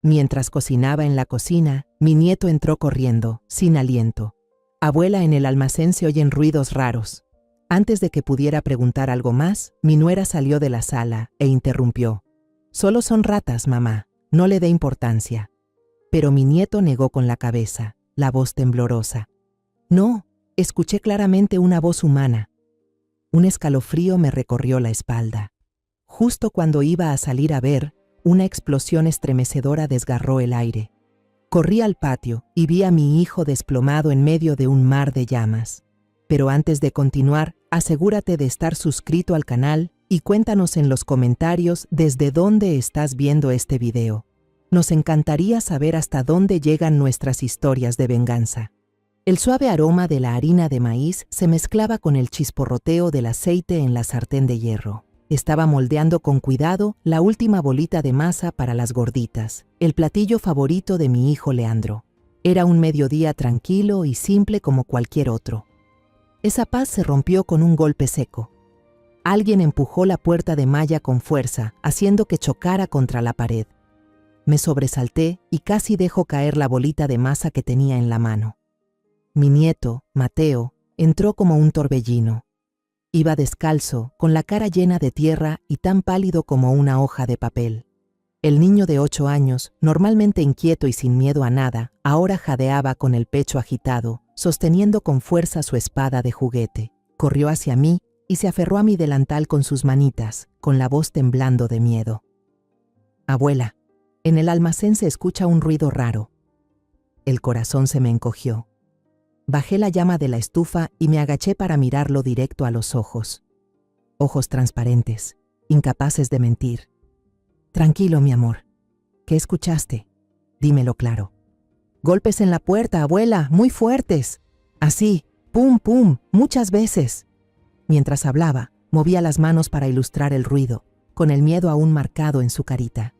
Mientras cocinaba en la cocina, mi nieto entró corriendo, sin aliento. Abuela, en el almacén se oyen ruidos raros. Antes de que pudiera preguntar algo más, mi nuera salió de la sala e interrumpió. Solo son ratas, mamá, no le dé importancia. Pero mi nieto negó con la cabeza, la voz temblorosa. No, escuché claramente una voz humana. Un escalofrío me recorrió la espalda. Justo cuando iba a salir a ver, una explosión estremecedora desgarró el aire. Corrí al patio y vi a mi hijo desplomado en medio de un mar de llamas. Pero antes de continuar, asegúrate de estar suscrito al canal y cuéntanos en los comentarios desde dónde estás viendo este video. Nos encantaría saber hasta dónde llegan nuestras historias de venganza. El suave aroma de la harina de maíz se mezclaba con el chisporroteo del aceite en la sartén de hierro. Estaba moldeando con cuidado la última bolita de masa para las gorditas, el platillo favorito de mi hijo Leandro. Era un mediodía tranquilo y simple como cualquier otro. Esa paz se rompió con un golpe seco. Alguien empujó la puerta de malla con fuerza, haciendo que chocara contra la pared. Me sobresalté y casi dejó caer la bolita de masa que tenía en la mano. Mi nieto, Mateo, entró como un torbellino. Iba descalzo, con la cara llena de tierra y tan pálido como una hoja de papel. El niño de 8 años, normalmente inquieto y sin miedo a nada, ahora jadeaba con el pecho agitado, sosteniendo con fuerza su espada de juguete. Corrió hacia mí y se aferró a mi delantal con sus manitas, con la voz temblando de miedo. Abuela, en el almacén se escucha un ruido raro. El corazón se me encogió. Bajé la llama de la estufa y me agaché para mirarlo directo a los ojos. Ojos transparentes, incapaces de mentir. Tranquilo, mi amor. ¿Qué escuchaste? Dímelo claro. Golpes en la puerta, abuela, muy fuertes. Así, pum, pum, muchas veces. Mientras hablaba, movía las manos para ilustrar el ruido, con el miedo aún marcado en su carita.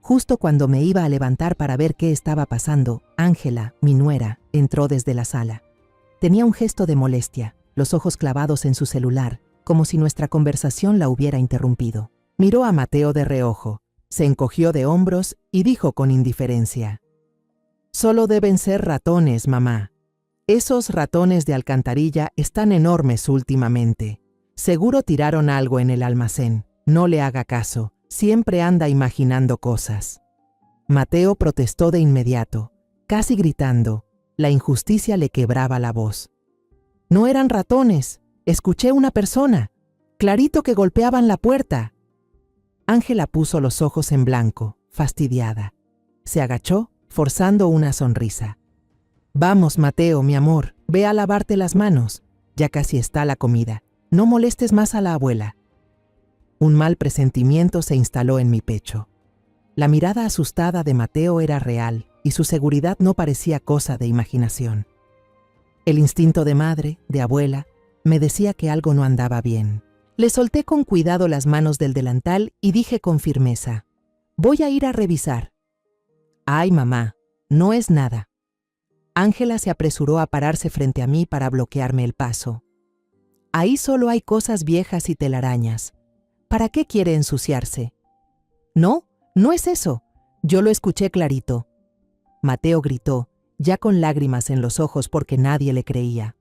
Justo cuando me iba a levantar para ver qué estaba pasando, Ángela, mi nuera, entró desde la sala. Tenía un gesto de molestia, los ojos clavados en su celular, como si nuestra conversación la hubiera interrumpido. Miró a Mateo de reojo, se encogió de hombros y dijo con indiferencia: «Solo deben ser ratones, mamá. Esos ratones de alcantarilla están enormes últimamente. Seguro tiraron algo en el almacén. No le haga caso. Siempre anda imaginando cosas». Mateo protestó de inmediato, casi gritando. La injusticia le quebraba la voz. «No eran ratones. Escuché una persona. Clarito que golpeaban la puerta». Ángela puso los ojos en blanco, fastidiada. Se agachó, forzando una sonrisa. «Vamos, Mateo, mi amor, ve a lavarte las manos. Ya casi está la comida. No molestes más a la abuela». Un mal presentimiento se instaló en mi pecho. La mirada asustada de Mateo era real y su seguridad no parecía cosa de imaginación. El instinto de madre, de abuela, me decía que algo no andaba bien. Le solté con cuidado las manos del delantal y dije con firmeza: «Voy a ir a revisar». «Ay, mamá, no es nada». Ángela se apresuró a pararse frente a mí para bloquearme el paso. «Ahí solo hay cosas viejas y telarañas. ¿Para qué quiere ensuciarse?» «No, no es eso. Yo lo escuché clarito». Mateo gritó, ya con lágrimas en los ojos porque nadie le creía.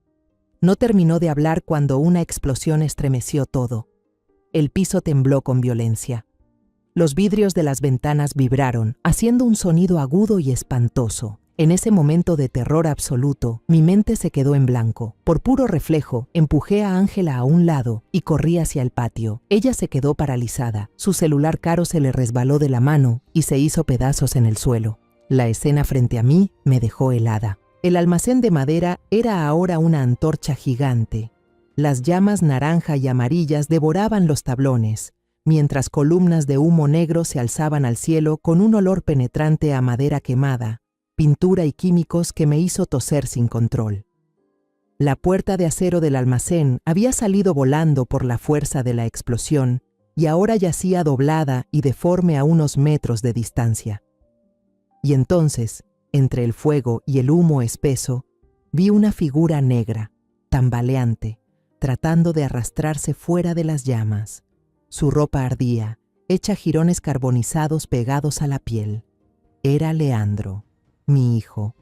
No terminó de hablar cuando una explosión estremeció todo. El piso tembló con violencia. Los vidrios de las ventanas vibraron, haciendo un sonido agudo y espantoso. En ese momento de terror absoluto, mi mente se quedó en blanco. Por puro reflejo, empujé a Ángela a un lado y corrí hacia el patio. Ella se quedó paralizada. Su celular caro se le resbaló de la mano y se hizo pedazos en el suelo. La escena frente a mí me dejó helada. El almacén de madera era ahora una antorcha gigante. Las llamas naranja y amarillas devoraban los tablones, mientras columnas de humo negro se alzaban al cielo con un olor penetrante a madera quemada, pintura y químicos que me hizo toser sin control. La puerta de acero del almacén había salido volando por la fuerza de la explosión y ahora yacía doblada y deforme a unos metros de distancia. Y entonces, entre el fuego y el humo espeso, vi una figura negra, tambaleante, tratando de arrastrarse fuera de las llamas. Su ropa ardía, hecha jirones carbonizados pegados a la piel. Era Leandro, mi hijo.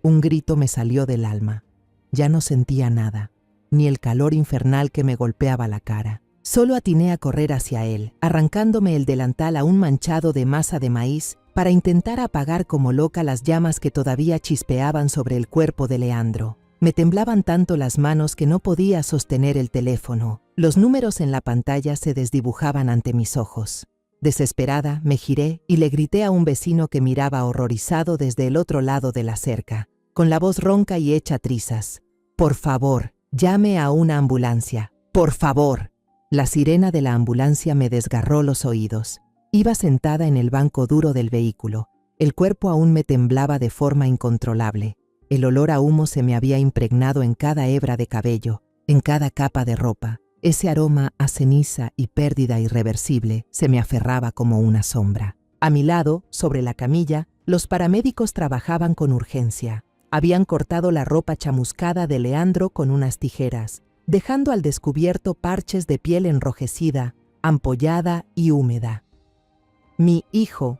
Un grito me salió del alma. Ya no sentía nada, ni el calor infernal que me golpeaba la cara. Solo atiné a correr hacia él, arrancándome el delantal aún manchado de masa de maíz para intentar apagar como loca las llamas que todavía chispeaban sobre el cuerpo de Leandro. Me temblaban tanto las manos que no podía sostener el teléfono. Los números en la pantalla se desdibujaban ante mis ojos. Desesperada, me giré y le grité a un vecino que miraba horrorizado desde el otro lado de la cerca, con la voz ronca y hecha trizas. «Por favor, llame a una ambulancia. ¡Por favor!». La sirena de la ambulancia me desgarró los oídos. Iba sentada en el banco duro del vehículo. El cuerpo aún me temblaba de forma incontrolable. El olor a humo se me había impregnado en cada hebra de cabello, en cada capa de ropa. Ese aroma a ceniza y pérdida irreversible se me aferraba como una sombra. A mi lado, sobre la camilla, los paramédicos trabajaban con urgencia. Habían cortado la ropa chamuscada de Leandro con unas tijeras, dejando al descubierto parches de piel enrojecida, ampollada y húmeda. Mi hijo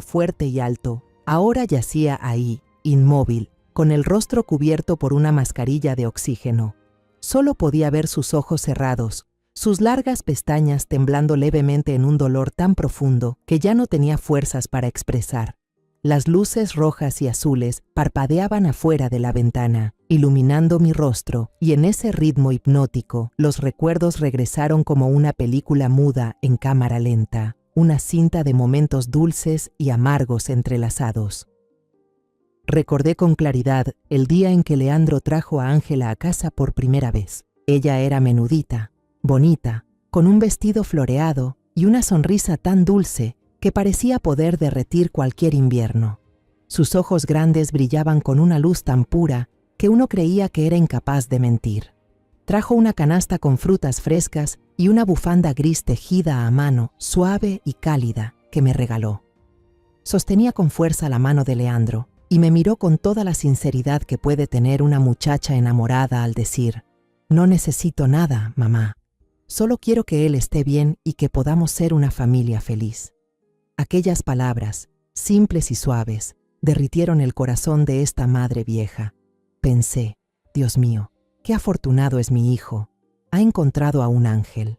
fuerte y alto, ahora yacía ahí, inmóvil, con el rostro cubierto por una mascarilla de oxígeno. Solo podía ver sus ojos cerrados, sus largas pestañas temblando levemente en un dolor tan profundo que ya no tenía fuerzas para expresar. Las luces rojas y azules parpadeaban afuera de la ventana, iluminando mi rostro, y en ese ritmo hipnótico los recuerdos regresaron como una película muda en cámara lenta, una cinta de momentos dulces y amargos entrelazados. Recordé con claridad el día en que Leandro trajo a Ángela a casa por primera vez. Ella era menudita, bonita, con un vestido floreado y una sonrisa tan dulce que parecía poder derretir cualquier invierno. Sus ojos grandes brillaban con una luz tan pura que uno creía que era incapaz de mentir. Trajo una canasta con frutas frescas y una bufanda gris tejida a mano, suave y cálida, que me regaló. Sostenía con fuerza la mano de Leandro y me miró con toda la sinceridad que puede tener una muchacha enamorada al decir: «No necesito nada, mamá. Solo quiero que él esté bien y que podamos ser una familia feliz». Aquellas palabras, simples y suaves, derritieron el corazón de esta madre vieja. Pensé: «Dios mío, qué afortunado es mi hijo. Ha encontrado a un ángel».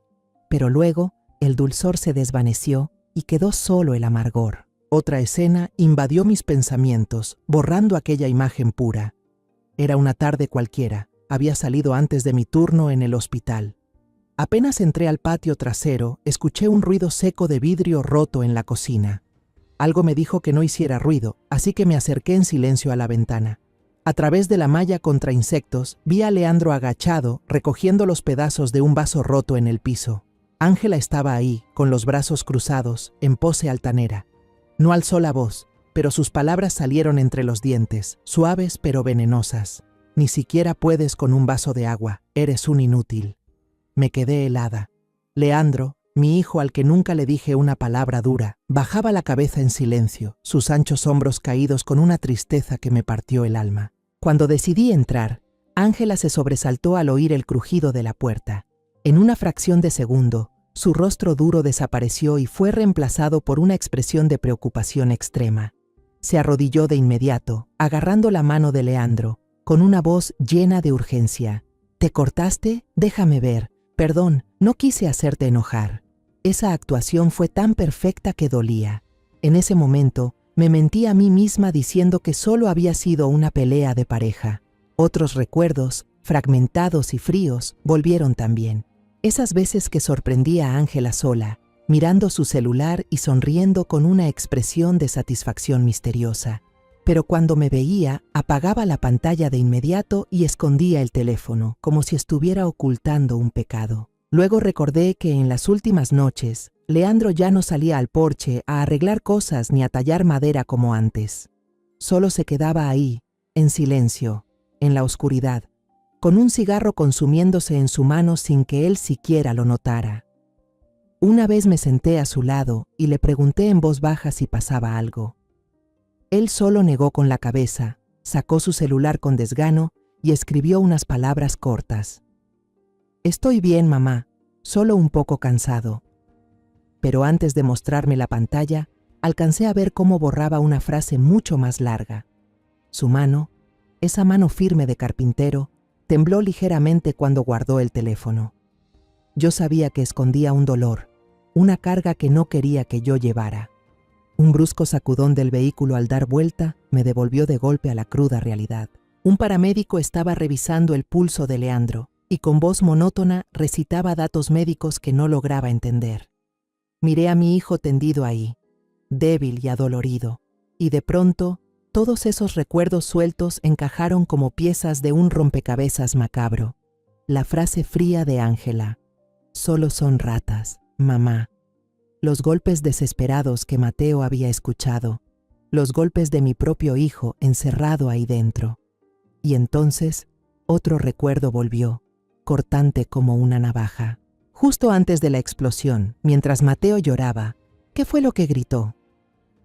Pero luego el dulzor se desvaneció y quedó solo el amargor. Otra escena invadió mis pensamientos, borrando aquella imagen pura. Era una tarde cualquiera. Había salido antes de mi turno en el hospital. Apenas entré al patio trasero, escuché un ruido seco de vidrio roto en la cocina. Algo me dijo que no hiciera ruido, así que me acerqué en silencio a la ventana. A través de la malla contra insectos, vi a Leandro agachado, recogiendo los pedazos de un vaso roto en el piso. Ángela estaba ahí, con los brazos cruzados, en pose altanera. No alzó la voz, pero sus palabras salieron entre los dientes, suaves pero venenosas. «Ni siquiera puedes con un vaso de agua, eres un inútil». Me quedé helada. Leandro, mi hijo al que nunca le dije una palabra dura, bajaba la cabeza en silencio, sus anchos hombros caídos con una tristeza que me partió el alma. Cuando decidí entrar, Ángela se sobresaltó al oír el crujido de la puerta. En una fracción de segundo, su rostro duro desapareció y fue reemplazado por una expresión de preocupación extrema. Se arrodilló de inmediato, agarrando la mano de Leandro, con una voz llena de urgencia. «¿Te cortaste? Déjame ver. Perdón, no quise hacerte enojar». Esa actuación fue tan perfecta que dolía. En ese momento, me mentí a mí misma diciendo que solo había sido una pelea de pareja. Otros recuerdos, fragmentados y fríos, volvieron también. Esas veces que sorprendía a Ángela sola, mirando su celular y sonriendo con una expresión de satisfacción misteriosa. Pero cuando me veía, apagaba la pantalla de inmediato y escondía el teléfono, como si estuviera ocultando un pecado. Luego recordé que en las últimas noches, Leandro ya no salía al porche a arreglar cosas ni a tallar madera como antes. Solo se quedaba ahí, en silencio, en la oscuridad, con un cigarro consumiéndose en su mano sin que él siquiera lo notara. Una vez me senté a su lado y le pregunté en voz baja si pasaba algo. Él solo negó con la cabeza, sacó su celular con desgano y escribió unas palabras cortas. «Estoy bien, mamá, solo un poco cansado». Pero antes de mostrarme la pantalla, alcancé a ver cómo borraba una frase mucho más larga. Su mano, esa mano firme de carpintero, tembló ligeramente cuando guardó el teléfono. Yo sabía que escondía un dolor, una carga que no quería que yo llevara. Un brusco sacudón del vehículo al dar vuelta me devolvió de golpe a la cruda realidad. Un paramédico estaba revisando el pulso de Leandro y con voz monótona recitaba datos médicos que no lograba entender. Miré a mi hijo tendido ahí, débil y adolorido, y de pronto todos esos recuerdos sueltos encajaron como piezas de un rompecabezas macabro. La frase fría de Ángela: «Solo son ratas, mamá». Los golpes desesperados que Mateo había escuchado, los golpes de mi propio hijo encerrado ahí dentro. Y entonces, otro recuerdo volvió, cortante como una navaja. Justo antes de la explosión, mientras Mateo lloraba, ¿qué fue lo que gritó?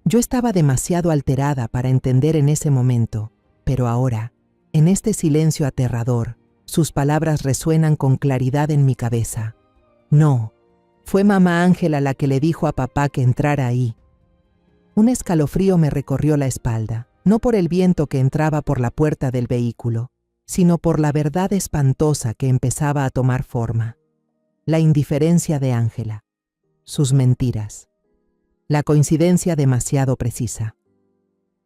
Yo estaba demasiado alterada para entender en ese momento, pero ahora, en este silencio aterrador, sus palabras resuenan con claridad en mi cabeza. No, fue mamá Ángela la que le dijo a papá que entrara ahí. Un escalofrío me recorrió la espalda, no por el viento que entraba por la puerta del vehículo, sino por la verdad espantosa que empezaba a tomar forma. La indiferencia de Ángela, sus mentiras, la coincidencia demasiado precisa.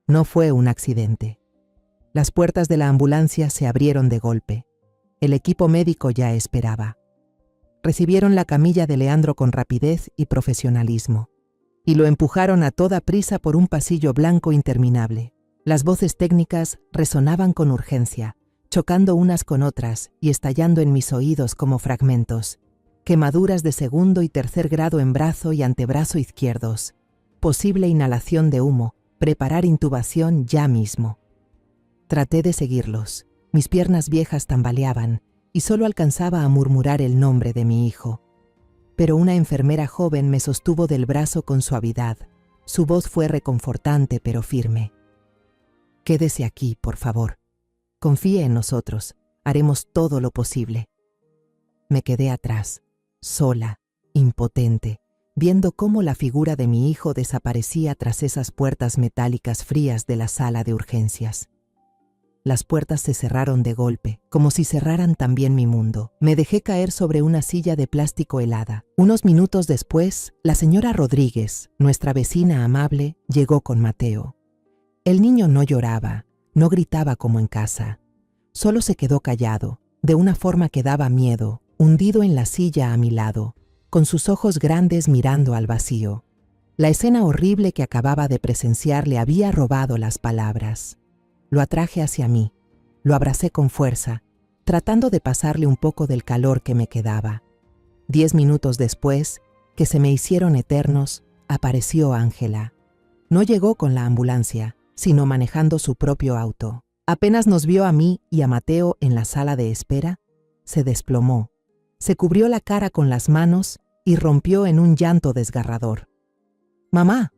No fue un accidente. Las puertas de la ambulancia se abrieron de golpe. El equipo médico ya esperaba. Recibieron la camilla de Leandro con rapidez y profesionalismo, y lo empujaron a toda prisa por un pasillo blanco interminable. Las voces técnicas resonaban con urgencia, chocando unas con otras y estallando en mis oídos como fragmentos. Quemaduras de segundo y tercer grado en brazo y antebrazo izquierdos. Posible inhalación de humo, preparar intubación ya mismo. Traté de seguirlos. Mis piernas viejas tambaleaban y solo alcanzaba a murmurar el nombre de mi hijo. Pero una enfermera joven me sostuvo del brazo con suavidad. Su voz fue reconfortante pero firme. «Quédese aquí, por favor. Confíe en nosotros. Haremos todo lo posible». Me quedé atrás, sola, impotente, viendo cómo la figura de mi hijo desaparecía tras esas puertas metálicas frías de la sala de urgencias. Las puertas se cerraron de golpe, como si cerraran también mi mundo. Me dejé caer sobre una silla de plástico helada. Unos minutos después, la señora Rodríguez, nuestra vecina amable, llegó con Mateo. El niño no lloraba, no gritaba como en casa. Solo se quedó callado, de una forma que daba miedo, hundido en la silla a mi lado, con sus ojos grandes mirando al vacío. La escena horrible que acababa de presenciar le había robado las palabras. Lo atraje hacia mí, lo abracé con fuerza, tratando de pasarle un poco del calor que me quedaba. 10 minutos después, que se me hicieron eternos, apareció Ángela. No llegó con la ambulancia, sino manejando su propio auto. Apenas nos vio a mí y a Mateo en la sala de espera, se desplomó, se cubrió la cara con las manos y rompió en un llanto desgarrador. «Mamá,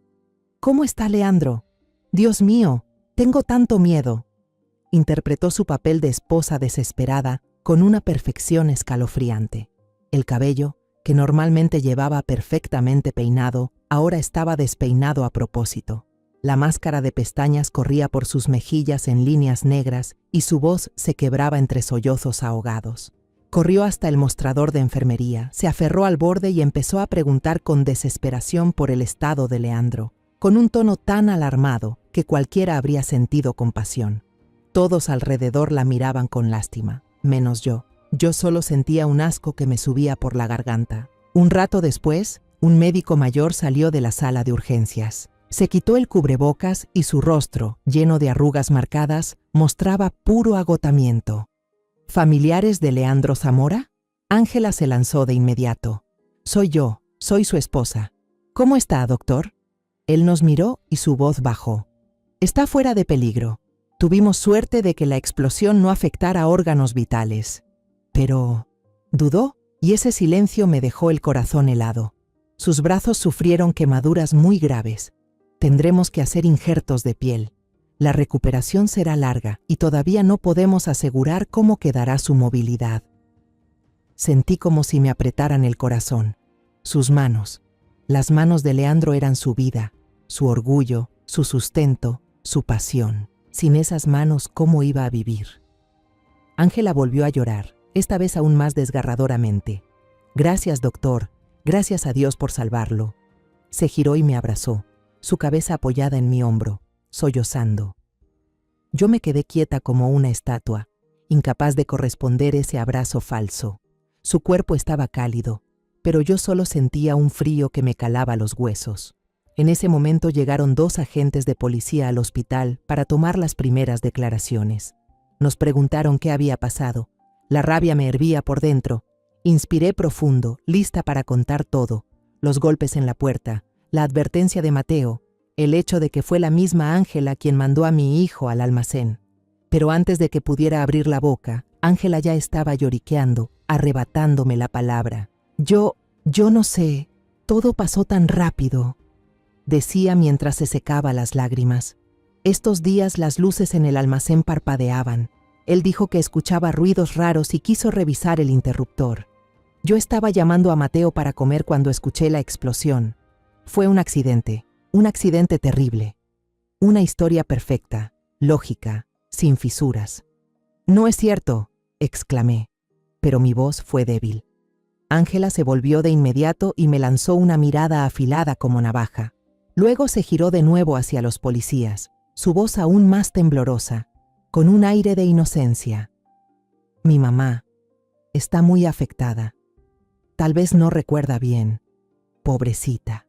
¿cómo está Leandro? Dios mío, tengo tanto miedo», interpretó su papel de esposa desesperada con una perfección escalofriante. El cabello, que normalmente llevaba perfectamente peinado, ahora estaba despeinado a propósito. La máscara de pestañas corría por sus mejillas en líneas negras y su voz se quebraba entre sollozos ahogados. Corrió hasta el mostrador de enfermería, se aferró al borde y empezó a preguntar con desesperación por el estado de Leandro, con un tono tan alarmado que cualquiera habría sentido compasión. Todos alrededor la miraban con lástima, menos yo. Yo solo sentía un asco que me subía por la garganta. Un rato después, un médico mayor salió de la sala de urgencias. Se quitó el cubrebocas y su rostro, lleno de arrugas marcadas, mostraba puro agotamiento. ¿Familiares de Leandro Zamora? Ángela se lanzó de inmediato. «Soy yo, soy su esposa. ¿Cómo está, doctor?» Él nos miró y su voz bajó. «Está fuera de peligro. Tuvimos suerte de que la explosión no afectara órganos vitales». Pero dudó y ese silencio me dejó el corazón helado. Sus brazos sufrieron quemaduras muy graves. Tendremos que hacer injertos de piel. La recuperación será larga y todavía no podemos asegurar cómo quedará su movilidad. Sentí como si me apretaran el corazón. Sus manos, las manos de Leandro eran su vida, su orgullo, su sustento, su pasión. Sin esas manos, ¿cómo iba a vivir? Ángela volvió a llorar, esta vez aún más desgarradoramente. Gracias, doctor. Gracias a Dios por salvarlo. Se giró y me abrazó, su cabeza apoyada en mi hombro, sollozando. Yo me quedé quieta como una estatua, incapaz de corresponder ese abrazo falso. Su cuerpo estaba cálido, pero yo solo sentía un frío que me calaba los huesos. En ese momento llegaron 2 agentes de policía al hospital para tomar las primeras declaraciones. Nos preguntaron qué había pasado. La rabia me hervía por dentro. Inspiré profundo, lista para contar todo. Los golpes en la puerta, la advertencia de Mateo, el hecho de que fue la misma Ángela quien mandó a mi hijo al almacén. Pero antes de que pudiera abrir la boca, Ángela ya estaba lloriqueando, arrebatándome la palabra. Yo no sé, todo pasó tan rápido, decía mientras se secaba las lágrimas. Estos días las luces en el almacén parpadeaban. Él dijo que escuchaba ruidos raros y quiso revisar el interruptor. Yo estaba llamando a Mateo para comer cuando escuché la explosión. Fue un accidente terrible. Una historia perfecta, lógica, sin fisuras. No es cierto, exclamé, pero mi voz fue débil. Ángela se volvió de inmediato y me lanzó una mirada afilada como navaja. Luego se giró de nuevo hacia los policías, su voz aún más temblorosa, con un aire de inocencia. Mi mamá está muy afectada. Tal vez no recuerda bien. Pobrecita.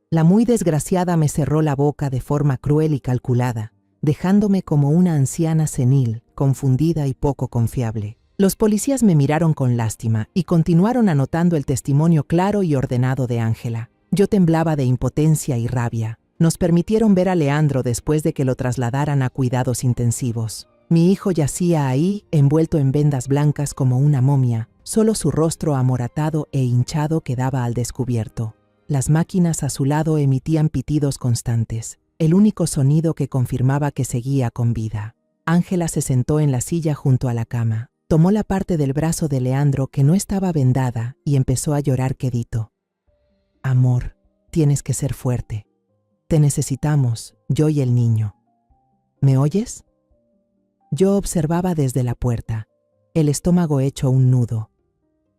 La muy desgraciada me cerró la boca de forma cruel y calculada, dejándome como una anciana senil, confundida y poco confiable. Los policías me miraron con lástima y continuaron anotando el testimonio claro y ordenado de Ángela. Yo temblaba de impotencia y rabia. Nos permitieron ver a Leandro después de que lo trasladaran a cuidados intensivos. Mi hijo yacía ahí, envuelto en vendas blancas como una momia. Solo su rostro amoratado e hinchado quedaba al descubierto. Las máquinas a su lado emitían pitidos constantes, el único sonido que confirmaba que seguía con vida. Ángela se sentó en la silla junto a la cama. Tomó la parte del brazo de Leandro que no estaba vendada y empezó a llorar quedito. Amor, tienes que ser fuerte. Te necesitamos, yo y el niño. ¿Me oyes? Yo observaba desde la puerta, el estómago hecho un nudo.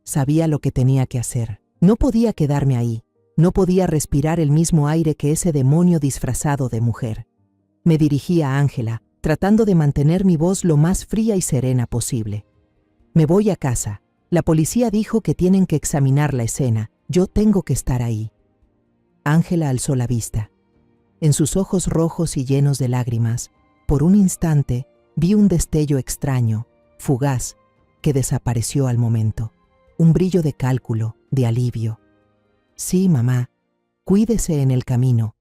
Sabía lo que tenía que hacer. No podía quedarme ahí. No podía respirar el mismo aire que ese demonio disfrazado de mujer. Me dirigí a Ángela, tratando de mantener mi voz lo más fría y serena posible. Me voy a casa. La policía dijo que tienen que examinar la escena. Yo tengo que estar ahí. Ángela alzó la vista. En sus ojos rojos y llenos de lágrimas, por un instante, vi un destello extraño, fugaz, que desapareció al momento. Un brillo de cálculo, de alivio. Sí, mamá, cuídese en el camino.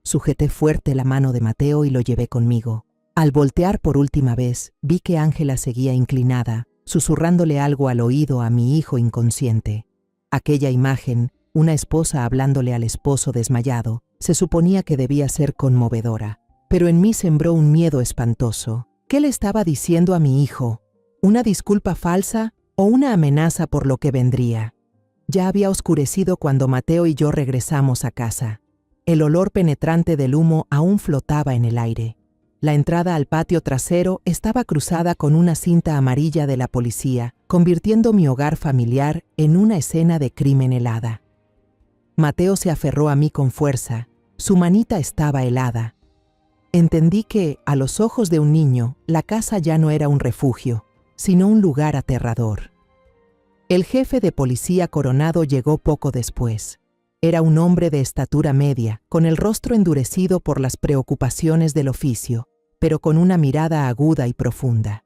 Sujeté fuerte la mano de Mateo y lo llevé conmigo. Al voltear por última vez, vi que Ángela seguía inclinada, susurrándole algo al oído a mi hijo inconsciente. Aquella imagen, una esposa hablándole al esposo desmayado, se suponía que debía ser conmovedora, pero en mí sembró un miedo espantoso. ¿Qué le estaba diciendo a mi hijo? ¿Una disculpa falsa o una amenaza por lo que vendría? Ya había oscurecido cuando Mateo y yo regresamos a casa. El olor penetrante del humo aún flotaba en el aire. La entrada al patio trasero estaba cruzada con una cinta amarilla de la policía, convirtiendo mi hogar familiar en una escena de crimen helada. Mateo se aferró a mí con fuerza. Su manita estaba helada. Entendí que, a los ojos de un niño, la casa ya no era un refugio, sino un lugar aterrador. El jefe de policía Coronado llegó poco después. Era un hombre de estatura media, con el rostro endurecido por las preocupaciones del oficio, pero con una mirada aguda y profunda.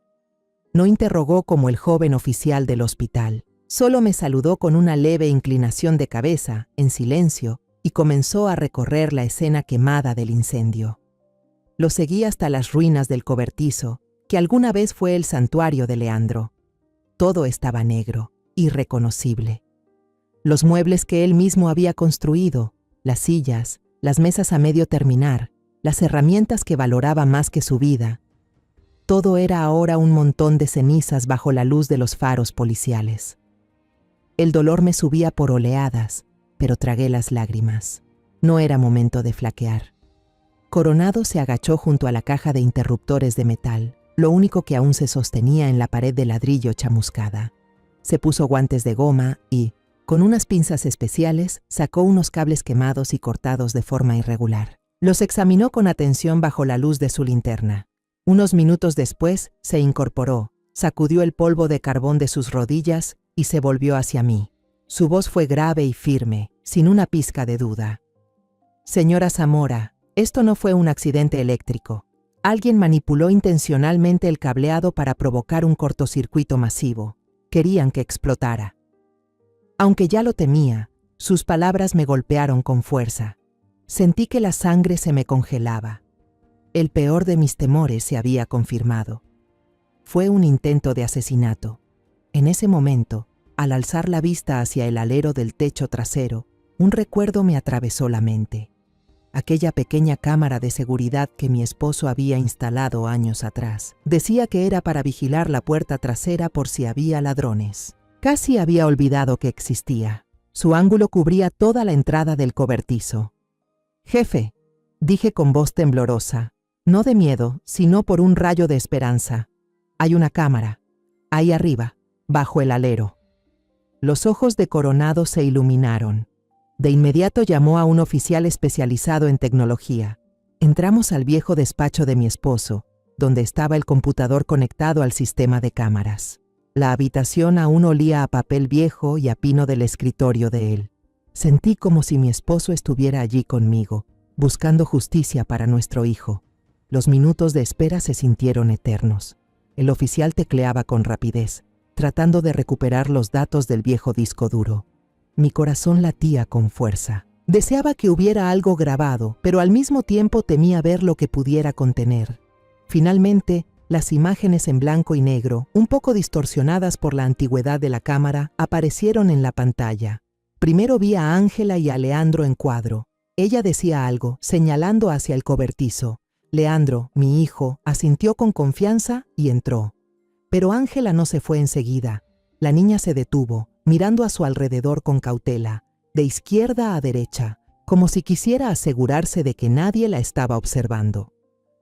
No interrogó como el joven oficial del hospital. Solo me saludó con una leve inclinación de cabeza, en silencio, y comenzó a recorrer la escena quemada del incendio. Lo seguí hasta las ruinas del cobertizo, que alguna vez fue el santuario de Leandro. Todo estaba negro, irreconocible. Los muebles que él mismo había construido, las sillas, las mesas a medio terminar, las herramientas que valoraba más que su vida, todo era ahora un montón de cenizas bajo la luz de los faros policiales. El dolor me subía por oleadas, pero tragué las lágrimas. No era momento de flaquear. Coronado se agachó junto a la caja de interruptores de metal, lo único que aún se sostenía en la pared de ladrillo chamuscada. Se puso guantes de goma y, con unas pinzas especiales, sacó unos cables quemados y cortados de forma irregular. Los examinó con atención bajo la luz de su linterna. Unos minutos después, se incorporó, sacudió el polvo de carbón de sus rodillas y se volvió hacia mí. Su voz fue grave y firme, sin una pizca de duda. Señora Zamora, esto no fue un accidente eléctrico. Alguien manipuló intencionalmente el cableado para provocar un cortocircuito masivo. Querían que explotara. Aunque ya lo temía, sus palabras me golpearon con fuerza. Sentí que la sangre se me congelaba. El peor de mis temores se había confirmado. Fue un intento de asesinato. En ese momento, al alzar la vista hacia el alero del techo trasero, un recuerdo me atravesó la mente. Aquella pequeña cámara de seguridad que mi esposo había instalado años atrás. Decía que era para vigilar la puerta trasera por si había ladrones. Casi había olvidado que existía. Su ángulo cubría toda la entrada del cobertizo. «Jefe», dije con voz temblorosa, no de miedo, sino por un rayo de esperanza. «Hay una cámara, ahí arriba, bajo el alero». Los ojos de Coronado se iluminaron. De inmediato llamó a un oficial especializado en tecnología. Entramos al viejo despacho de mi esposo, donde estaba el computador conectado al sistema de cámaras. La habitación aún olía a papel viejo y a pino del escritorio de él. Sentí como si mi esposo estuviera allí conmigo, buscando justicia para nuestro hijo. Los minutos de espera se sintieron eternos. El oficial tecleaba con rapidez, tratando de recuperar los datos del viejo disco duro. Mi corazón latía con fuerza. Deseaba que hubiera algo grabado, pero al mismo tiempo temía ver lo que pudiera contener. Finalmente, las imágenes en blanco y negro, un poco distorsionadas por la antigüedad de la cámara, aparecieron en la pantalla. Primero vi a Ángela y a Leandro en cuadro. Ella decía algo, señalando hacia el cobertizo. Leandro, mi hijo, asintió con confianza y entró. Pero Ángela no se fue enseguida. La niña se detuvo, mirando a su alrededor con cautela, de izquierda a derecha, como si quisiera asegurarse de que nadie la estaba observando.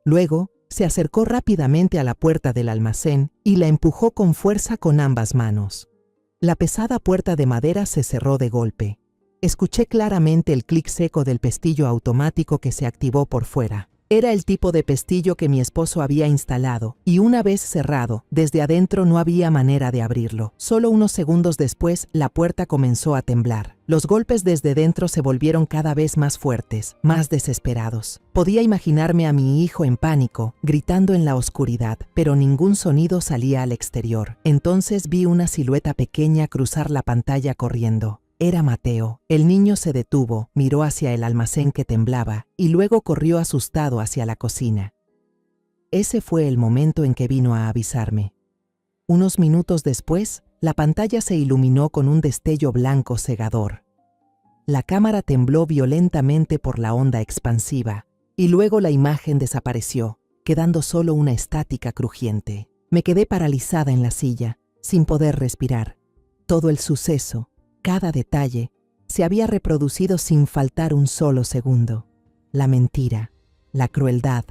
Luego, se acercó rápidamente a la puerta del almacén y la empujó con fuerza con ambas manos. La pesada puerta de madera se cerró de golpe. Escuché claramente el clic seco del pestillo automático que se activó por fuera. Era el tipo de pestillo que mi esposo había instalado, y una vez cerrado, desde adentro no había manera de abrirlo. Solo unos segundos después, la puerta comenzó a temblar. Los golpes desde dentro se volvieron cada vez más fuertes, más desesperados. Podía imaginarme a mi hijo en pánico, gritando en la oscuridad, pero ningún sonido salía al exterior. Entonces vi una silueta pequeña cruzar la pantalla corriendo. Era Mateo. El niño se detuvo, miró hacia el almacén que temblaba y luego corrió asustado hacia la cocina. Ese fue el momento en que vino a avisarme. Unos minutos después, la pantalla se iluminó con un destello blanco cegador. La cámara tembló violentamente por la onda expansiva y luego la imagen desapareció, quedando solo una estática crujiente. Me quedé paralizada en la silla, sin poder respirar. Todo el suceso, cada detalle, se había reproducido sin faltar un solo segundo. La mentira, la crueldad,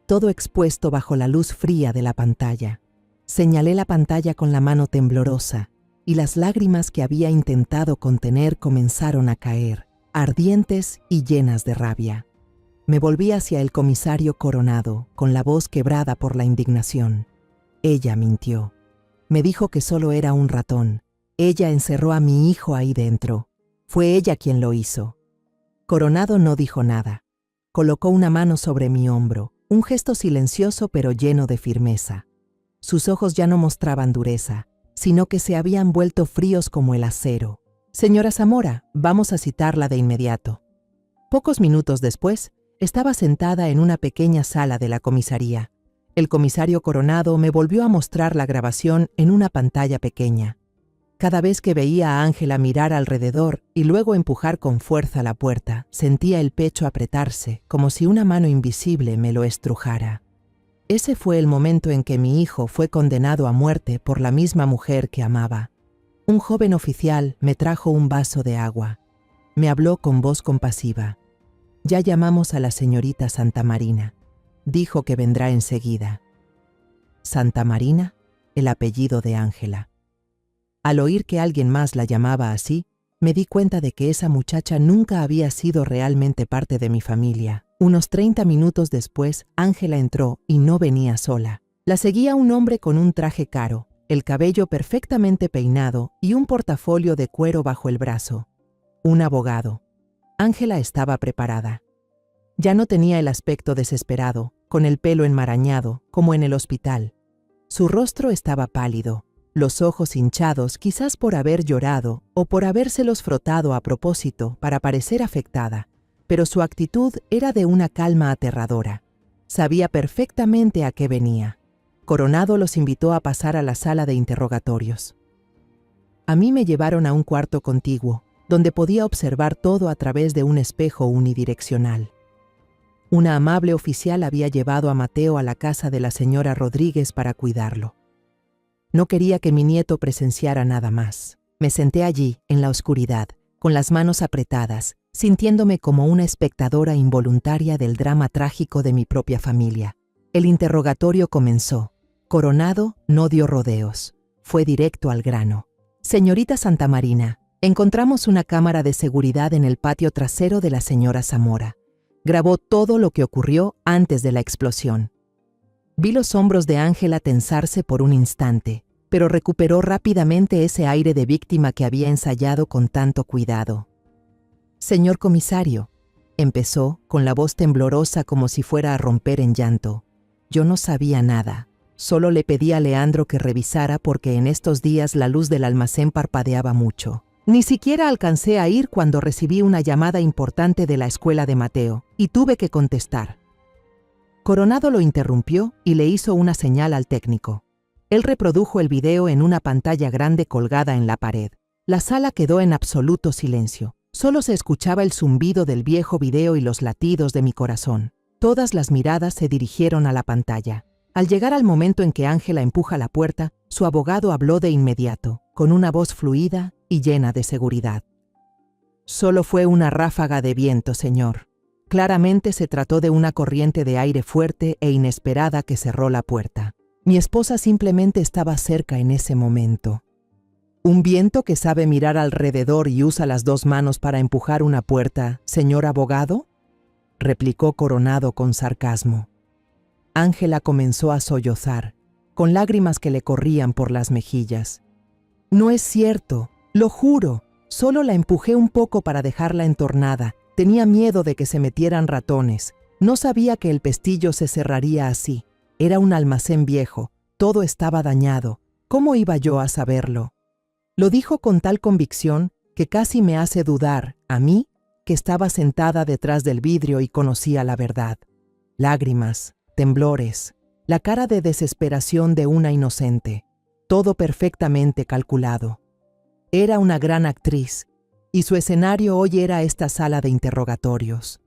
todo expuesto bajo la luz fría de la pantalla. Señalé la pantalla con la mano temblorosa, y las lágrimas que había intentado contener comenzaron a caer, ardientes y llenas de rabia. Me volví hacia el comisario Coronado, con la voz quebrada por la indignación. Ella mintió. Me dijo que solo era un ratón. Ella encerró a mi hijo ahí dentro. Fue ella quien lo hizo. Coronado no dijo nada. Colocó una mano sobre mi hombro, un gesto silencioso pero lleno de firmeza. Sus ojos ya no mostraban dureza, sino que se habían vuelto fríos como el acero. «Señora Zamora, vamos a citarla de inmediato». Pocos minutos después, estaba sentada en una pequeña sala de la comisaría. El comisario Coronado me volvió a mostrar la grabación en una pantalla pequeña. Cada vez que veía a Ángela mirar alrededor y luego empujar con fuerza la puerta, sentía el pecho apretarse, como si una mano invisible me lo estrujara. Ese fue el momento en que mi hijo fue condenado a muerte por la misma mujer que amaba. Un joven oficial me trajo un vaso de agua. Me habló con voz compasiva. Ya llamamos a la señorita Santa Marina. Dijo que vendrá enseguida. Santa Marina, el apellido de Ángela. Al oír que alguien más la llamaba así, me di cuenta de que esa muchacha nunca había sido realmente parte de mi familia. Unos 30 minutos después, Ángela entró y no venía sola. La seguía un hombre con un traje caro, el cabello perfectamente peinado y un portafolio de cuero bajo el brazo. Un abogado. Ángela estaba preparada. Ya no tenía el aspecto desesperado, con el pelo enmarañado, como en el hospital. Su rostro estaba pálido, los ojos hinchados quizás por haber llorado o por habérselos frotado a propósito para parecer afectada, pero su actitud era de una calma aterradora. Sabía perfectamente a qué venía. Coronado los invitó a pasar a la sala de interrogatorios. A mí me llevaron a un cuarto contiguo, donde podía observar todo a través de un espejo unidireccional. Una amable oficial había llevado a Mateo a la casa de la señora Rodríguez para cuidarlo. No quería que mi nieto presenciara nada más. Me senté allí, en la oscuridad, con las manos apretadas, sintiéndome como una espectadora involuntaria del drama trágico de mi propia familia. El interrogatorio comenzó. Coronado no dio rodeos. Fue directo al grano. Señorita Santa Marina, encontramos una cámara de seguridad en el patio trasero de la señora Zamora. Grabó todo lo que ocurrió antes de la explosión. Vi los hombros de Ángela tensarse por un instante, pero recuperó rápidamente ese aire de víctima que había ensayado con tanto cuidado. Señor comisario, empezó, con la voz temblorosa como si fuera a romper en llanto. Yo no sabía nada. Solo le pedí a Leandro que revisara porque en estos días la luz del almacén parpadeaba mucho. Ni siquiera alcancé a ir cuando recibí una llamada importante de la escuela de Mateo, y tuve que contestar. Coronado lo interrumpió y le hizo una señal al técnico. Él reprodujo el video en una pantalla grande colgada en la pared. La sala quedó en absoluto silencio. Solo se escuchaba el zumbido del viejo video y los latidos de mi corazón. Todas las miradas se dirigieron a la pantalla. Al llegar al momento en que Ángela empuja la puerta, su abogado habló de inmediato, con una voz fluida y llena de seguridad. Solo fue una ráfaga de viento, señor. Claramente se trató de una corriente de aire fuerte e inesperada que cerró la puerta. Mi esposa simplemente estaba cerca en ese momento. ¿Un viento que sabe mirar alrededor y usa las dos manos para empujar una puerta, señor abogado?, replicó Coronado con sarcasmo. Ángela comenzó a sollozar, con lágrimas que le corrían por las mejillas. No es cierto, lo juro, solo la empujé un poco para dejarla entornada. Tenía miedo de que se metieran ratones. No sabía que el pestillo se cerraría así. Era un almacén viejo, todo estaba dañado. ¿Cómo iba yo a saberlo? Lo dijo con tal convicción que casi me hace dudar, a mí, que estaba sentada detrás del vidrio y conocía la verdad. Lágrimas, temblores, la cara de desesperación de una inocente, todo perfectamente calculado. Era una gran actriz, y su escenario hoy era esta sala de interrogatorios.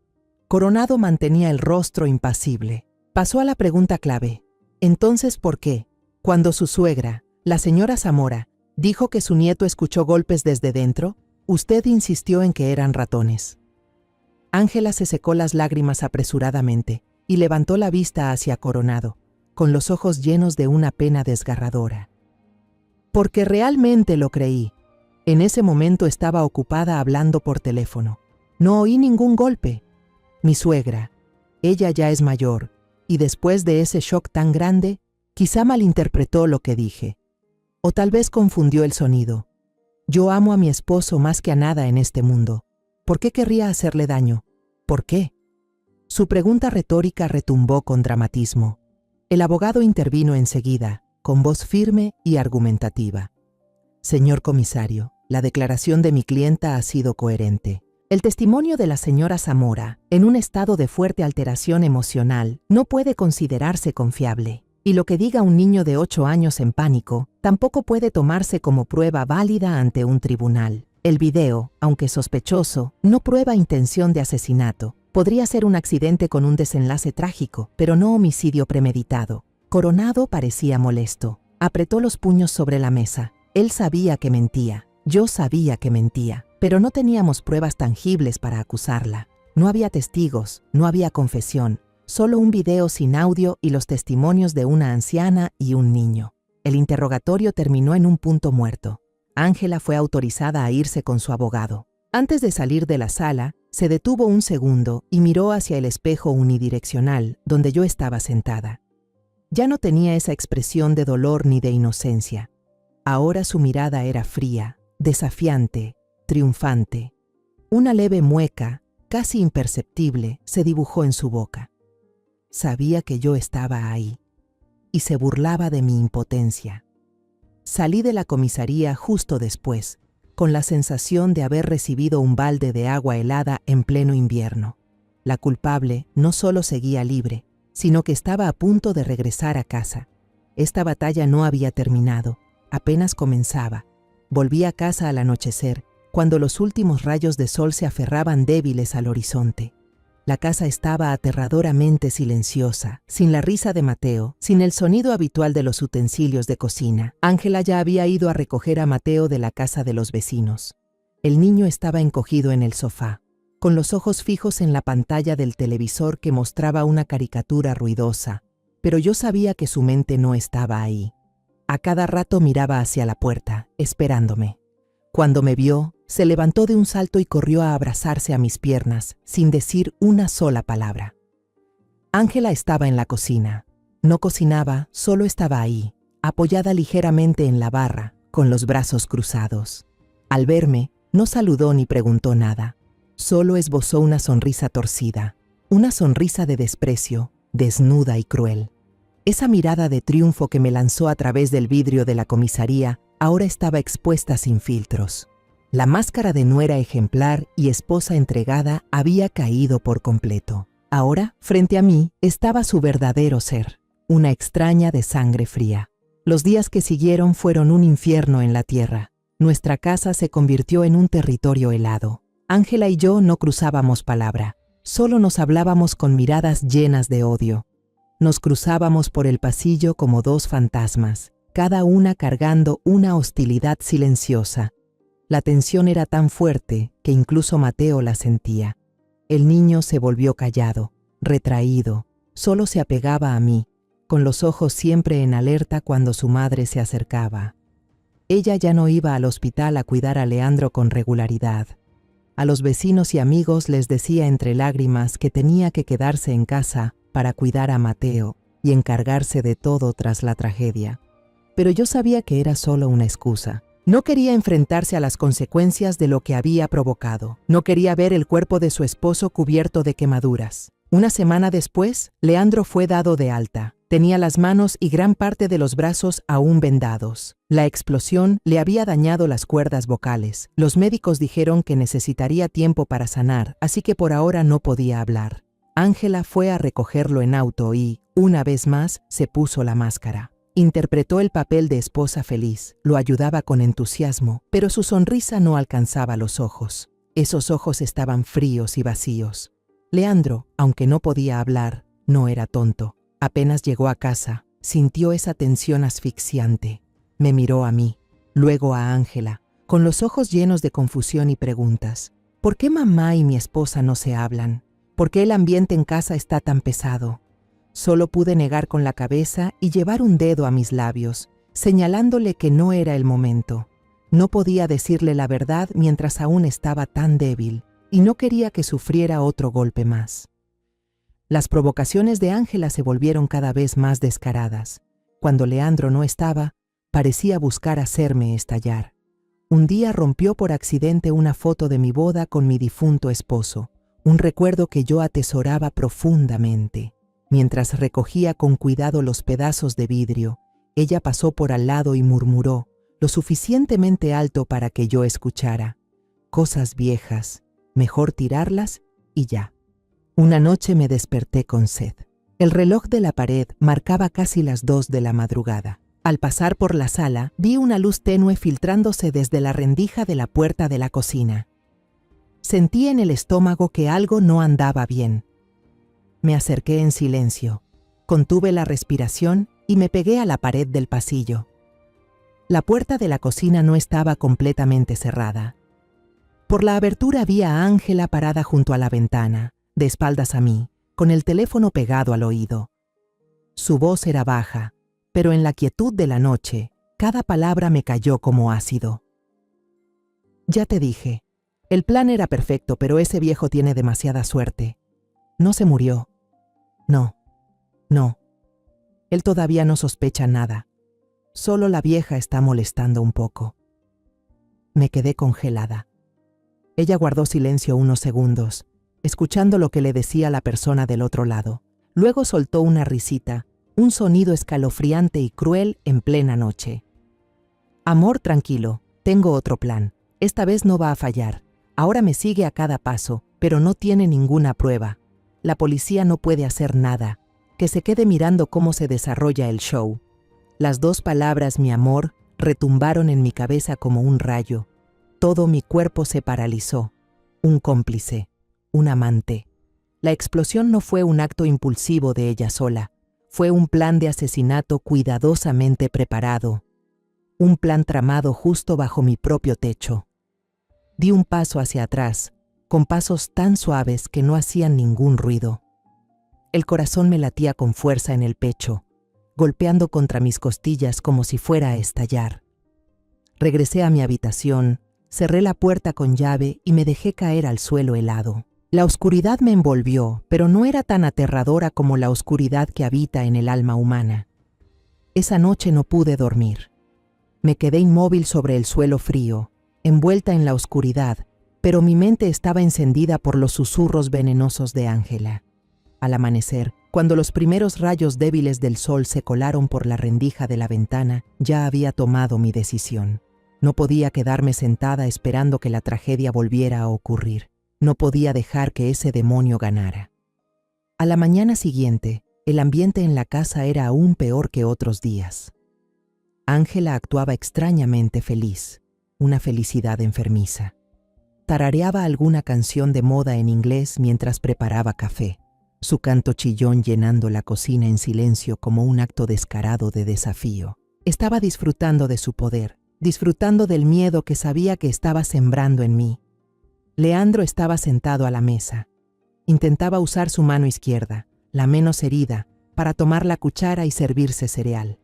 Coronado mantenía el rostro impasible. Pasó a la pregunta clave. Entonces, ¿por qué, cuando su suegra, la señora Zamora, dijo que su nieto escuchó golpes desde dentro, usted insistió en que eran ratones? Ángela se secó las lágrimas apresuradamente y levantó la vista hacia Coronado, con los ojos llenos de una pena desgarradora. Porque realmente lo creí. En ese momento estaba ocupada hablando por teléfono. No oí ningún golpe. Mi suegra, ella ya es mayor, y después de ese shock tan grande, quizá malinterpretó lo que dije. O tal vez confundió el sonido. Yo amo a mi esposo más que a nada en este mundo. ¿Por qué querría hacerle daño? ¿Por qué? Su pregunta retórica retumbó con dramatismo. El abogado intervino enseguida, con voz firme y argumentativa. Señor comisario, la declaración de mi clienta ha sido coherente. El testimonio de la señora Zamora, en un estado de fuerte alteración emocional, no puede considerarse confiable. Y lo que diga un niño de 8 años en pánico, tampoco puede tomarse como prueba válida ante un tribunal. El video, aunque sospechoso, no prueba intención de asesinato. Podría ser un accidente con un desenlace trágico, pero no homicidio premeditado. Coronado parecía molesto. Apretó los puños sobre la mesa. Él sabía que mentía. Yo sabía que mentía, pero no teníamos pruebas tangibles para acusarla. No había testigos, no había confesión, solo un video sin audio y los testimonios de una anciana y un niño. El interrogatorio terminó en un punto muerto. Ángela fue autorizada a irse con su abogado. Antes de salir de la sala, se detuvo un segundo y miró hacia el espejo unidireccional donde yo estaba sentada. Ya no tenía esa expresión de dolor ni de inocencia. Ahora su mirada era fría, desafiante, triunfante. Una leve mueca, casi imperceptible, se dibujó en su boca. Sabía que yo estaba ahí y se burlaba de mi impotencia. Salí de la comisaría justo después, con la sensación de haber recibido un balde de agua helada en pleno invierno. La culpable no solo seguía libre, sino que estaba a punto de regresar a casa. Esta batalla no había terminado, apenas comenzaba. Volví a casa al anochecer, cuando los últimos rayos de sol se aferraban débiles al horizonte. La casa estaba aterradoramente silenciosa, sin la risa de Mateo, sin el sonido habitual de los utensilios de cocina. Ángela ya había ido a recoger a Mateo de la casa de los vecinos. El niño estaba encogido en el sofá, con los ojos fijos en la pantalla del televisor que mostraba una caricatura ruidosa, pero yo sabía que su mente no estaba ahí. A cada rato miraba hacia la puerta, esperándome. Cuando me vio, se levantó de un salto y corrió a abrazarse a mis piernas, sin decir una sola palabra. Ángela estaba en la cocina. No cocinaba, solo estaba ahí, apoyada ligeramente en la barra, con los brazos cruzados. Al verme, no saludó ni preguntó nada. Solo esbozó una sonrisa torcida, una sonrisa de desprecio, desnuda y cruel. Esa mirada de triunfo que me lanzó a través del vidrio de la comisaría ahora estaba expuesta sin filtros. La máscara de nuera ejemplar y esposa entregada había caído por completo. Ahora, frente a mí, estaba su verdadero ser, una extraña de sangre fría. Los días que siguieron fueron un infierno en la tierra. Nuestra casa se convirtió en un territorio helado. Ángela y yo no cruzábamos palabra, solo nos hablábamos con miradas llenas de odio. Nos cruzábamos por el pasillo como dos fantasmas, cada una cargando una hostilidad silenciosa. La tensión era tan fuerte que incluso Mateo la sentía. El niño se volvió callado, retraído, solo se apegaba a mí, con los ojos siempre en alerta cuando su madre se acercaba. Ella ya no iba al hospital a cuidar a Leandro con regularidad. A los vecinos y amigos les decía entre lágrimas que tenía que quedarse en casa para cuidar a Mateo y encargarse de todo tras la tragedia. Pero yo sabía que era solo una excusa. No quería enfrentarse a las consecuencias de lo que había provocado. No quería ver el cuerpo de su esposo cubierto de quemaduras. Una semana después, Leandro fue dado de alta. Tenía las manos y gran parte de los brazos aún vendados. La explosión le había dañado las cuerdas vocales. Los médicos dijeron que necesitaría tiempo para sanar, así que por ahora no podía hablar. Ángela fue a recogerlo en auto y, una vez más, se puso la máscara. Interpretó el papel de esposa feliz, lo ayudaba con entusiasmo, pero su sonrisa no alcanzaba los ojos. Esos ojos estaban fríos y vacíos. Leandro, aunque no podía hablar, no era tonto. Apenas llegó a casa, sintió esa tensión asfixiante. Me miró a mí, luego a Ángela, con los ojos llenos de confusión y preguntas. ¿Por qué mamá y mi esposa no se hablan? ¿Por qué el ambiente en casa está tan pesado? Solo pude negar con la cabeza y llevar un dedo a mis labios, señalándole que no era el momento. No podía decirle la verdad mientras aún estaba tan débil, y no quería que sufriera otro golpe más. Las provocaciones de Ángela se volvieron cada vez más descaradas. Cuando Leandro no estaba, parecía buscar hacerme estallar. Un día rompió por accidente una foto de mi boda con mi difunto esposo, un recuerdo que yo atesoraba profundamente. Mientras recogía con cuidado los pedazos de vidrio, ella pasó por al lado y murmuró, lo suficientemente alto para que yo escuchara: cosas viejas, mejor tirarlas y ya. Una noche me desperté con sed. El reloj de la pared marcaba casi las 2 de la madrugada. Al pasar por la sala, vi una luz tenue filtrándose desde la rendija de la puerta de la cocina. Sentí en el estómago que algo no andaba bien. Me acerqué en silencio, contuve la respiración y me pegué a la pared del pasillo. La puerta de la cocina no estaba completamente cerrada. Por la abertura vi a Ángela parada junto a la ventana, de espaldas a mí, con el teléfono pegado al oído. Su voz era baja, pero en la quietud de la noche, cada palabra me cayó como ácido. Ya te dije, el plan era perfecto, pero ese viejo tiene demasiada suerte. No se murió. No. Él todavía no sospecha nada. Solo la vieja está molestando un poco. Me quedé congelada. Ella guardó silencio unos segundos, escuchando lo que le decía la persona del otro lado. Luego soltó una risita, un sonido escalofriante y cruel en plena noche. Amor, tranquilo, tengo otro plan. Esta vez no va a fallar. Ahora me sigue a cada paso, pero no tiene ninguna prueba. La policía no puede hacer nada. Que se quede mirando cómo se desarrolla el show. Las dos palabras, mi amor, retumbaron en mi cabeza como un rayo. Todo mi cuerpo se paralizó. Un cómplice, un amante. La explosión no fue un acto impulsivo de ella sola. Fue un plan de asesinato cuidadosamente preparado. Un plan tramado justo bajo mi propio techo. Di un paso hacia atrás, con pasos tan suaves que no hacían ningún ruido. El corazón me latía con fuerza en el pecho, golpeando contra mis costillas como si fuera a estallar. Regresé a mi habitación, cerré la puerta con llave y me dejé caer al suelo helado. La oscuridad me envolvió, pero no era tan aterradora como la oscuridad que habita en el alma humana. Esa noche no pude dormir. Me quedé inmóvil sobre el suelo frío, envuelta en la oscuridad, pero mi mente estaba encendida por los susurros venenosos de Ángela. Al amanecer, cuando los primeros rayos débiles del sol se colaron por la rendija de la ventana, ya había tomado mi decisión. No podía quedarme sentada esperando que la tragedia volviera a ocurrir. No podía dejar que ese demonio ganara. A la mañana siguiente, el ambiente en la casa era aún peor que otros días. Ángela actuaba extrañamente feliz, una felicidad enfermiza. Tarareaba alguna canción de moda en inglés mientras preparaba café, su canto chillón llenando la cocina en silencio como un acto descarado de desafío. Estaba disfrutando de su poder, disfrutando del miedo que sabía que estaba sembrando en mí. Leandro estaba sentado a la mesa. Intentaba usar su mano izquierda, la menos herida, para tomar la cuchara y servirse cereal.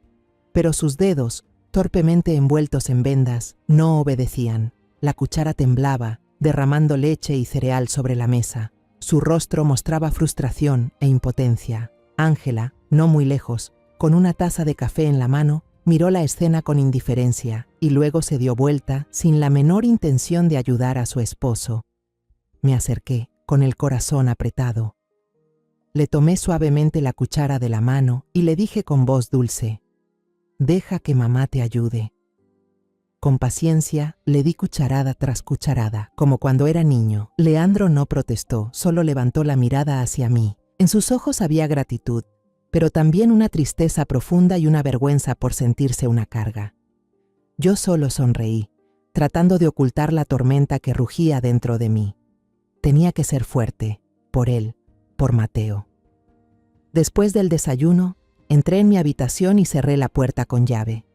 Pero sus dedos, torpemente envueltos en vendas, no obedecían. La cuchara temblaba, derramando leche y cereal sobre la mesa. Su rostro mostraba frustración e impotencia. Ángela, no muy lejos, con una taza de café en la mano, miró la escena con indiferencia y luego se dio vuelta sin la menor intención de ayudar a su esposo. Me acerqué, con el corazón apretado. Le tomé suavemente la cuchara de la mano y le dije con voz dulce: «Deja que mamá te ayude». Con paciencia, le di cucharada tras cucharada, como cuando era niño. Leandro no protestó, solo levantó la mirada hacia mí. En sus ojos había gratitud, pero también una tristeza profunda y una vergüenza por sentirse una carga. Yo solo sonreí, tratando de ocultar la tormenta que rugía dentro de mí. Tenía que ser fuerte, por él, por Mateo. Después del desayuno, entré en mi habitación y cerré la puerta con llave.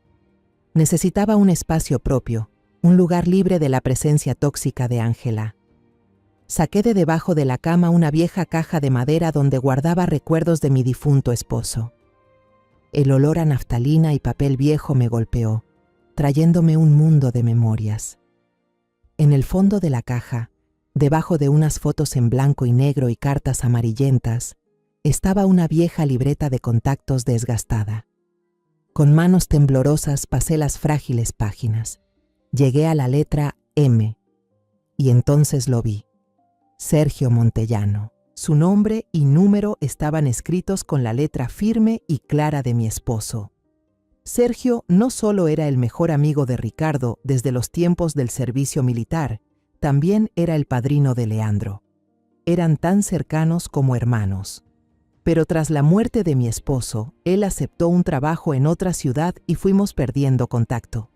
Necesitaba un espacio propio, un lugar libre de la presencia tóxica de Ángela. Saqué de debajo de la cama una vieja caja de madera donde guardaba recuerdos de mi difunto esposo. El olor a naftalina y papel viejo me golpeó, trayéndome un mundo de memorias. En el fondo de la caja, debajo de unas fotos en blanco y negro y cartas amarillentas, estaba una vieja libreta de contactos desgastada. Con manos temblorosas pasé las frágiles páginas. Llegué a la letra M, y entonces lo vi. Sergio Montellano. Su nombre y número estaban escritos con la letra firme y clara de mi esposo. Sergio no solo era el mejor amigo de Ricardo desde los tiempos del servicio militar, también era el padrino de Leandro. Eran tan cercanos como hermanos. Pero tras la muerte de mi esposo, él aceptó un trabajo en otra ciudad y fuimos perdiendo contacto.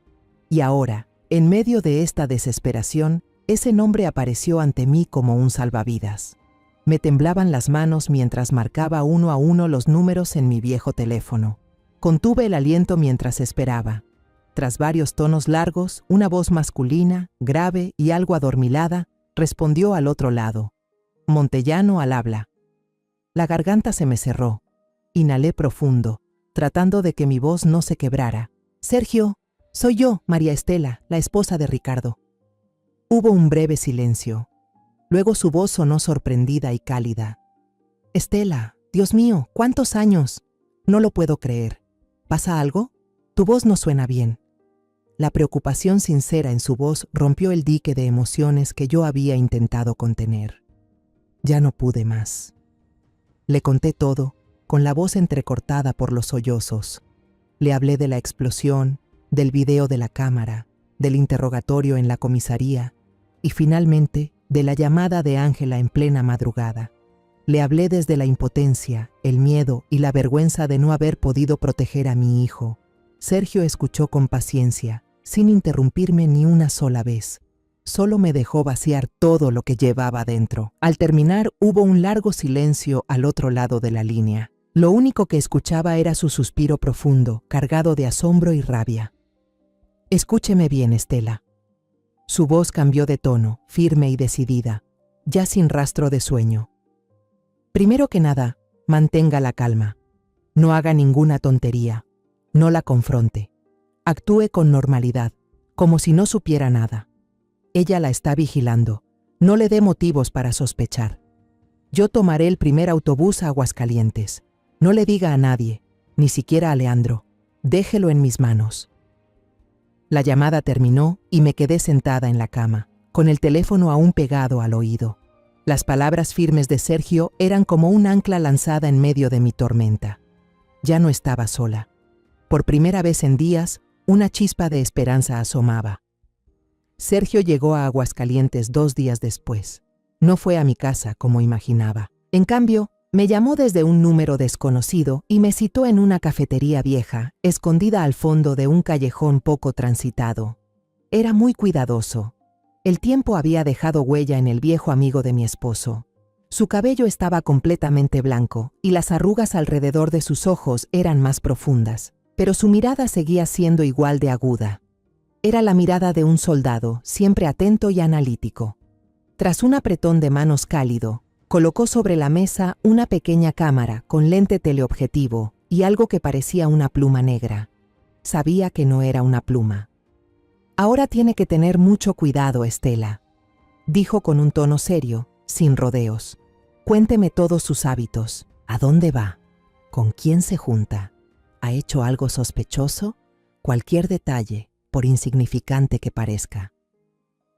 Y ahora, en medio de esta desesperación, ese nombre apareció ante mí como un salvavidas. Me temblaban las manos mientras marcaba uno a uno los números en mi viejo teléfono. Contuve el aliento mientras esperaba. Tras varios tonos largos, una voz masculina, grave y algo adormilada, respondió al otro lado. Montellano al habla. La garganta se me cerró. Inhalé profundo, tratando de que mi voz no se quebrara. Sergio, soy yo, María Estela, la esposa de Ricardo. Hubo un breve silencio. Luego su voz sonó sorprendida y cálida. Estela, Dios mío, ¿cuántos años? No lo puedo creer. ¿Pasa algo? Tu voz no suena bien. La preocupación sincera en su voz rompió el dique de emociones que yo había intentado contener. Ya no pude más. Le conté todo, con la voz entrecortada por los sollozos. Le hablé de la explosión, del video de la cámara, del interrogatorio en la comisaría y finalmente de la llamada de Ángela en plena madrugada. Le hablé desde la impotencia, el miedo y la vergüenza de no haber podido proteger a mi hijo. Sergio escuchó con paciencia, sin interrumpirme ni una sola vez. Solo me dejó vaciar todo lo que llevaba dentro. Al terminar, hubo un largo silencio al otro lado de la línea. Lo único que escuchaba era su suspiro profundo, cargado de asombro y rabia. Escúcheme bien, Estela. Su voz cambió de tono, firme y decidida, ya sin rastro de sueño. Primero que nada, mantenga la calma. No haga ninguna tontería. No la confronte. Actúe con normalidad, como si no supiera nada. Ella la está vigilando. No le dé motivos para sospechar. Yo tomaré el primer autobús a Aguascalientes. No le diga a nadie, ni siquiera a Leandro. Déjelo en mis manos. La llamada terminó y me quedé sentada en la cama, con el teléfono aún pegado al oído. Las palabras firmes de Sergio eran como un ancla lanzada en medio de mi tormenta. Ya no estaba sola. Por primera vez en días, una chispa de esperanza asomaba. Sergio llegó a Aguascalientes 2 días después. No fue a mi casa como imaginaba. En cambio, me llamó desde un número desconocido y me citó en una cafetería vieja, escondida al fondo de un callejón poco transitado. Era muy cuidadoso. El tiempo había dejado huella en el viejo amigo de mi esposo. Su cabello estaba completamente blanco y las arrugas alrededor de sus ojos eran más profundas, pero su mirada seguía siendo igual de aguda. Era la mirada de un soldado, siempre atento y analítico. Tras un apretón de manos cálido, colocó sobre la mesa una pequeña cámara con lente teleobjetivo y algo que parecía una pluma negra. Sabía que no era una pluma. Ahora tiene que tener mucho cuidado, Estela, dijo con un tono serio, sin rodeos. Cuénteme todos sus hábitos. ¿A dónde va? ¿Con quién se junta? ¿Ha hecho algo sospechoso? Cualquier detalle, por insignificante que parezca.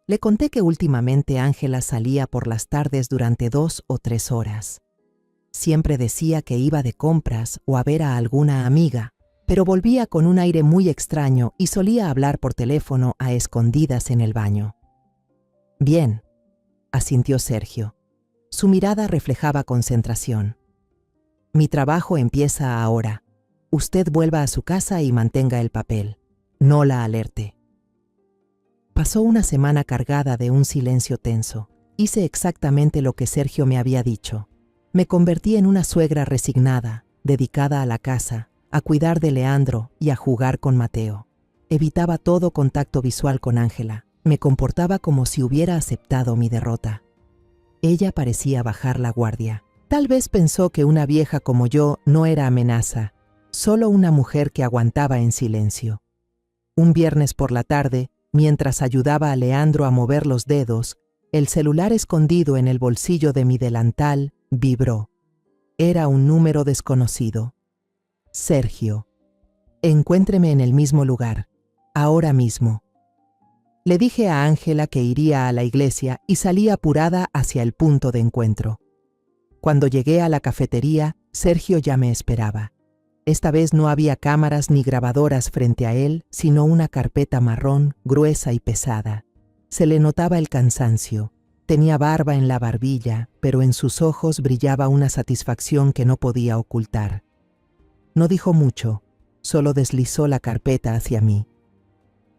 Le conté que últimamente Ángela salía por las tardes durante 2 o 3 horas. Siempre decía que iba de compras o a ver a alguna amiga, pero volvía con un aire muy extraño y solía hablar por teléfono a escondidas en el baño. Bien, asintió Sergio. Su mirada reflejaba concentración. Mi trabajo empieza ahora. Usted vuelva a su casa y mantenga el papel. No la alerte. Pasó una semana cargada de un silencio tenso. Hice exactamente lo que Sergio me había dicho. Me convertí en una suegra resignada, dedicada a la casa, a cuidar de Leandro y a jugar con Mateo. Evitaba todo contacto visual con Ángela. Me comportaba como si hubiera aceptado mi derrota. Ella parecía bajar la guardia. Tal vez pensó que una vieja como yo no era amenaza, solo una mujer que aguantaba en silencio. Un viernes por la tarde, mientras ayudaba a Leandro a mover los dedos, el celular escondido en el bolsillo de mi delantal vibró. Era un número desconocido. Sergio. Encuéntreme en el mismo lugar, ahora mismo. Le dije a Ángela que iría a la iglesia y salí apurada hacia el punto de encuentro. Cuando llegué a la cafetería, Sergio ya me esperaba. Esta vez no había cámaras ni grabadoras frente a él, sino una carpeta marrón, gruesa y pesada. Se le notaba el cansancio. Tenía barba en la barbilla, pero en sus ojos brillaba una satisfacción que no podía ocultar. No dijo mucho, solo deslizó la carpeta hacia mí.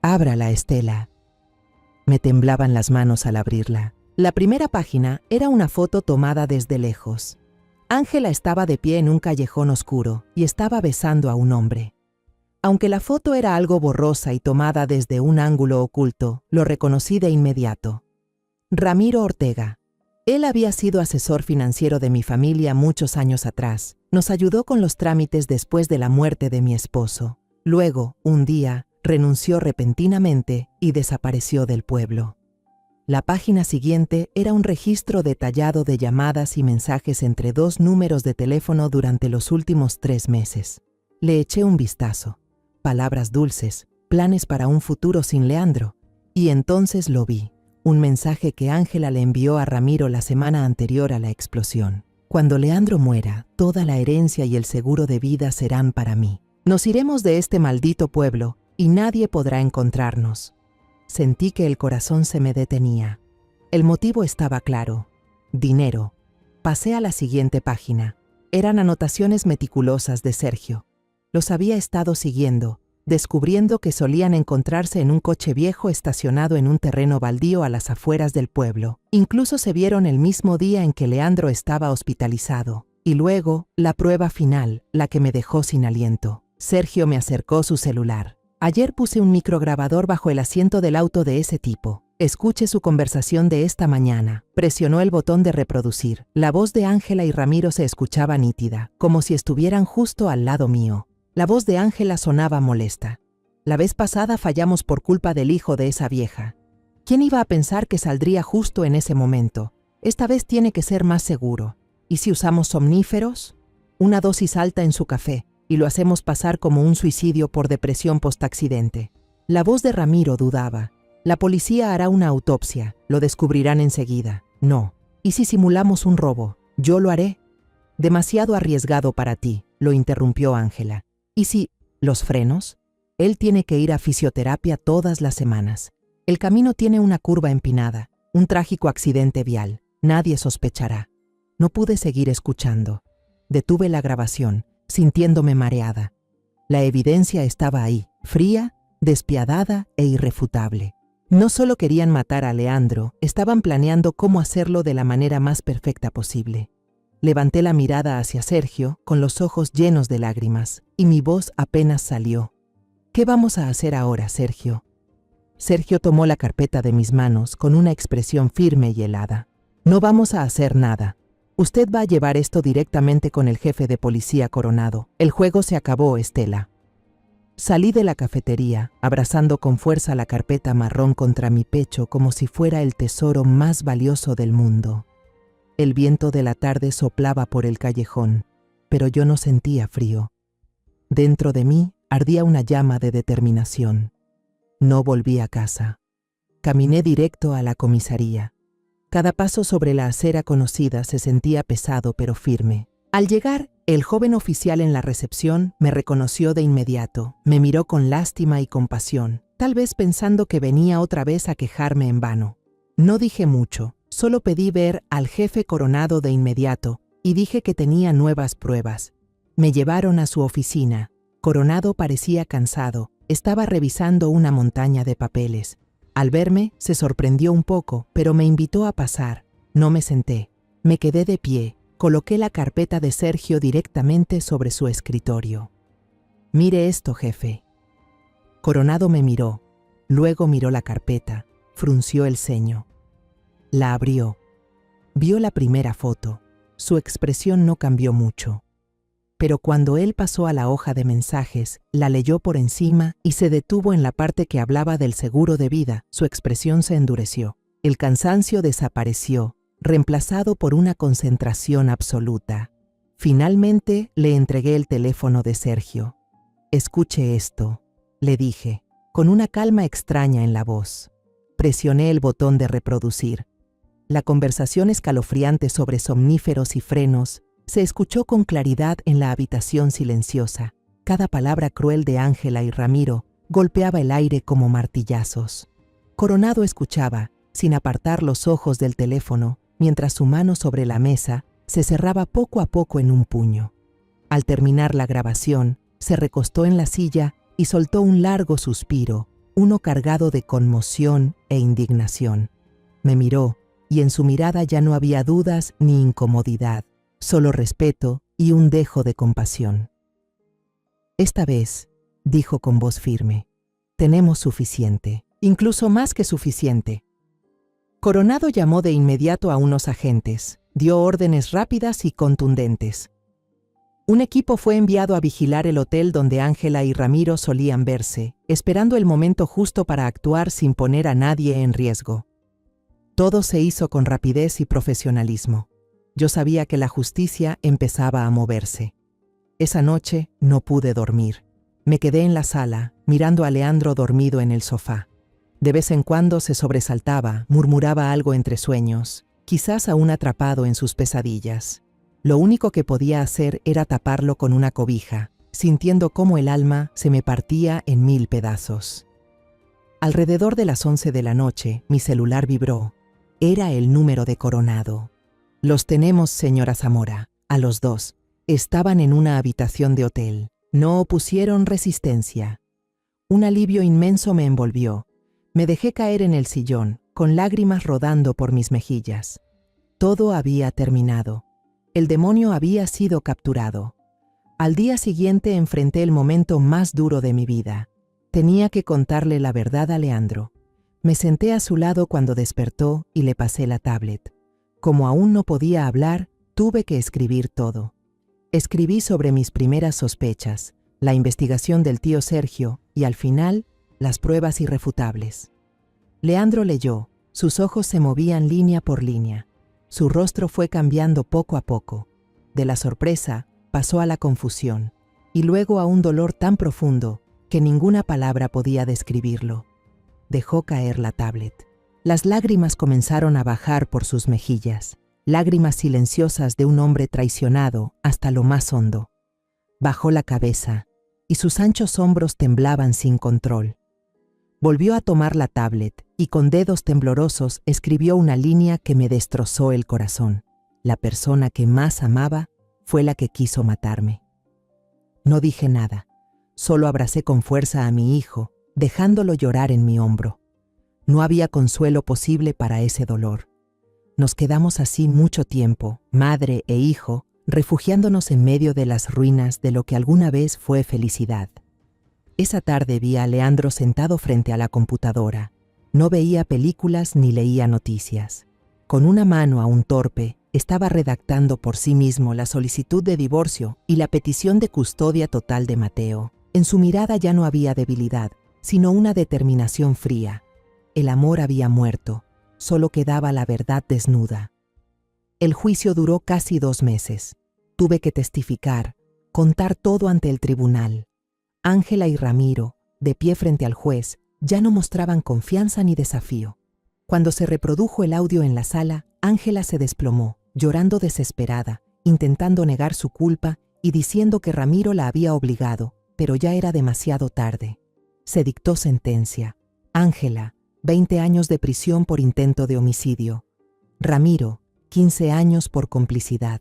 «Ábrala, Estela». Me temblaban las manos al abrirla. La primera página era una foto tomada desde lejos. Ángela estaba de pie en un callejón oscuro y estaba besando a un hombre. Aunque la foto era algo borrosa y tomada desde un ángulo oculto, lo reconocí de inmediato. Ramiro Ortega. Él había sido asesor financiero de mi familia muchos años atrás. Nos ayudó con los trámites después de la muerte de mi esposo. Luego, un día, renunció repentinamente y desapareció del pueblo. La página siguiente era un registro detallado de llamadas y mensajes entre 2 números de teléfono durante los últimos 3 meses. Le eché un vistazo. Palabras dulces, planes para un futuro sin Leandro. Y entonces lo vi. Un mensaje que Ángela le envió a Ramiro la semana anterior a la explosión. Cuando Leandro muera, toda la herencia y el seguro de vida serán para mí. Nos iremos de este maldito pueblo y nadie podrá encontrarnos. Sentí que el corazón se me detenía. El motivo estaba claro. Dinero. Pasé a la siguiente página. Eran anotaciones meticulosas de Sergio. Los había estado siguiendo, descubriendo que solían encontrarse en un coche viejo estacionado en un terreno baldío a las afueras del pueblo. Incluso se vieron el mismo día en que Leandro estaba hospitalizado. Y luego, la prueba final, la que me dejó sin aliento. Sergio me acercó su celular. Ayer puse un micrograbador bajo el asiento del auto de ese tipo. Escuche su conversación de esta mañana. Presionó el botón de reproducir. La voz de Ángela y Ramiro se escuchaba nítida, como si estuvieran justo al lado mío. La voz de Ángela sonaba molesta. La vez pasada fallamos por culpa del hijo de esa vieja. ¿Quién iba a pensar que saldría justo en ese momento? Esta vez tiene que ser más seguro. ¿Y si usamos somníferos? Una dosis alta en su café, y lo hacemos pasar como un suicidio por depresión postaccidente. La voz de Ramiro dudaba. La policía hará una autopsia, lo descubrirán enseguida. No. ¿Y si simulamos un robo? Yo lo haré. Demasiado arriesgado para ti, lo interrumpió Ángela. ¿Y si los frenos? Él tiene que ir a fisioterapia todas las semanas. El camino tiene una curva empinada, un trágico accidente vial. Nadie sospechará. No pude seguir escuchando. Detuve la grabación, sintiéndome mareada. La evidencia estaba ahí, fría, despiadada e irrefutable. No solo querían matar a Leandro, estaban planeando cómo hacerlo de la manera más perfecta posible. Levanté la mirada hacia Sergio, con los ojos llenos de lágrimas, y mi voz apenas salió. ¿Qué vamos a hacer ahora, Sergio? Sergio tomó la carpeta de mis manos con una expresión firme y helada. No vamos a hacer nada. Usted va a llevar esto directamente con el jefe de policía Coronado. El juego se acabó, Estela. Salí de la cafetería, abrazando con fuerza la carpeta marrón contra mi pecho como si fuera el tesoro más valioso del mundo. El viento de la tarde soplaba por el callejón, pero yo no sentía frío. Dentro de mí ardía una llama de determinación. No volví a casa. Caminé directo a la comisaría. Cada paso sobre la acera conocida se sentía pesado pero firme. Al llegar, el joven oficial en la recepción me reconoció de inmediato. Me miró con lástima y compasión, tal vez pensando que venía otra vez a quejarme en vano. No dije mucho. Solo pedí ver al jefe Coronado de inmediato y dije que tenía nuevas pruebas. Me llevaron a su oficina. Coronado parecía cansado. Estaba revisando una montaña de papeles. Al verme, se sorprendió un poco, pero me invitó a pasar. No me senté. Me quedé de pie. Coloqué la carpeta de Sergio directamente sobre su escritorio. Mire esto, jefe. Coronado me miró. Luego miró la carpeta. Frunció el ceño. La abrió. Vio la primera foto. Su expresión no cambió mucho. Pero cuando él pasó a la hoja de mensajes, la leyó por encima y se detuvo en la parte que hablaba del seguro de vida. Su expresión se endureció. El cansancio desapareció, reemplazado por una concentración absoluta. Finalmente le entregué el teléfono de Sergio. Escuche esto, le dije, con una calma extraña en la voz. Presioné el botón de reproducir. La conversación escalofriante sobre somníferos y frenos se escuchó con claridad en la habitación silenciosa. Cada palabra cruel de Ángela y Ramiro golpeaba el aire como martillazos. Coronado escuchaba, sin apartar los ojos del teléfono, mientras su mano sobre la mesa se cerraba poco a poco en un puño. Al terminar la grabación, se recostó en la silla y soltó un largo suspiro, uno cargado de conmoción e indignación. Me miró, y en su mirada ya no había dudas ni incomodidad, solo respeto y un dejo de compasión. Esta vez, dijo con voz firme, tenemos suficiente, incluso más que suficiente. Coronado llamó de inmediato a unos agentes, dio órdenes rápidas y contundentes. Un equipo fue enviado a vigilar el hotel donde Ángela y Ramiro solían verse, esperando el momento justo para actuar sin poner a nadie en riesgo. Todo se hizo con rapidez y profesionalismo. Yo sabía que la justicia empezaba a moverse. Esa noche no pude dormir. Me quedé en la sala, mirando a Leandro dormido en el sofá. De vez en cuando se sobresaltaba, murmuraba algo entre sueños, quizás aún atrapado en sus pesadillas. Lo único que podía hacer era taparlo con una cobija, sintiendo cómo el alma se me partía en 1000 pedazos. Alrededor de las 11 de la noche, mi celular vibró. Era el número de Coronado. Los tenemos, señora Zamora, a los dos. Estaban en una habitación de hotel. No opusieron resistencia. Un alivio inmenso me envolvió. Me dejé caer en el sillón, con lágrimas rodando por mis mejillas. Todo había terminado. El demonio había sido capturado. Al día siguiente enfrenté el momento más duro de mi vida. Tenía que contarle la verdad a Leandro. Me senté a su lado cuando despertó y le pasé la tablet. Como aún no podía hablar, tuve que escribir todo. Escribí sobre mis primeras sospechas, la investigación del tío Sergio y, al final, las pruebas irrefutables. Leandro leyó, sus ojos se movían línea por línea. Su rostro fue cambiando poco a poco. De la sorpresa, pasó a la confusión, y luego a un dolor tan profundo que ninguna palabra podía describirlo. Dejó caer la tablet. Las lágrimas comenzaron a bajar por sus mejillas, lágrimas silenciosas de un hombre traicionado hasta lo más hondo. Bajó la cabeza, y sus anchos hombros temblaban sin control. Volvió a tomar la tablet y con dedos temblorosos escribió una línea que me destrozó el corazón. La persona que más amaba fue la que quiso matarme. No dije nada, solo abracé con fuerza a mi hijo, dejándolo llorar en mi hombro. No había consuelo posible para ese dolor. Nos quedamos así mucho tiempo, madre e hijo, refugiándonos en medio de las ruinas de lo que alguna vez fue felicidad. Esa tarde vi a Leandro sentado frente a la computadora. No veía películas ni leía noticias. Con una mano aún torpe, estaba redactando por sí mismo la solicitud de divorcio y la petición de custodia total de Mateo. En su mirada ya no había debilidad, sino una determinación fría. El amor había muerto, solo quedaba la verdad desnuda. El juicio duró casi 2 meses. Tuve que testificar, contar todo ante el tribunal. Ángela y Ramiro, de pie frente al juez, ya no mostraban confianza ni desafío. Cuando se reprodujo el audio en la sala, Ángela se desplomó, llorando desesperada, intentando negar su culpa y diciendo que Ramiro la había obligado, pero ya era demasiado tarde. Se dictó sentencia. Ángela, 20 años de prisión por intento de homicidio. Ramiro, 15 años por complicidad.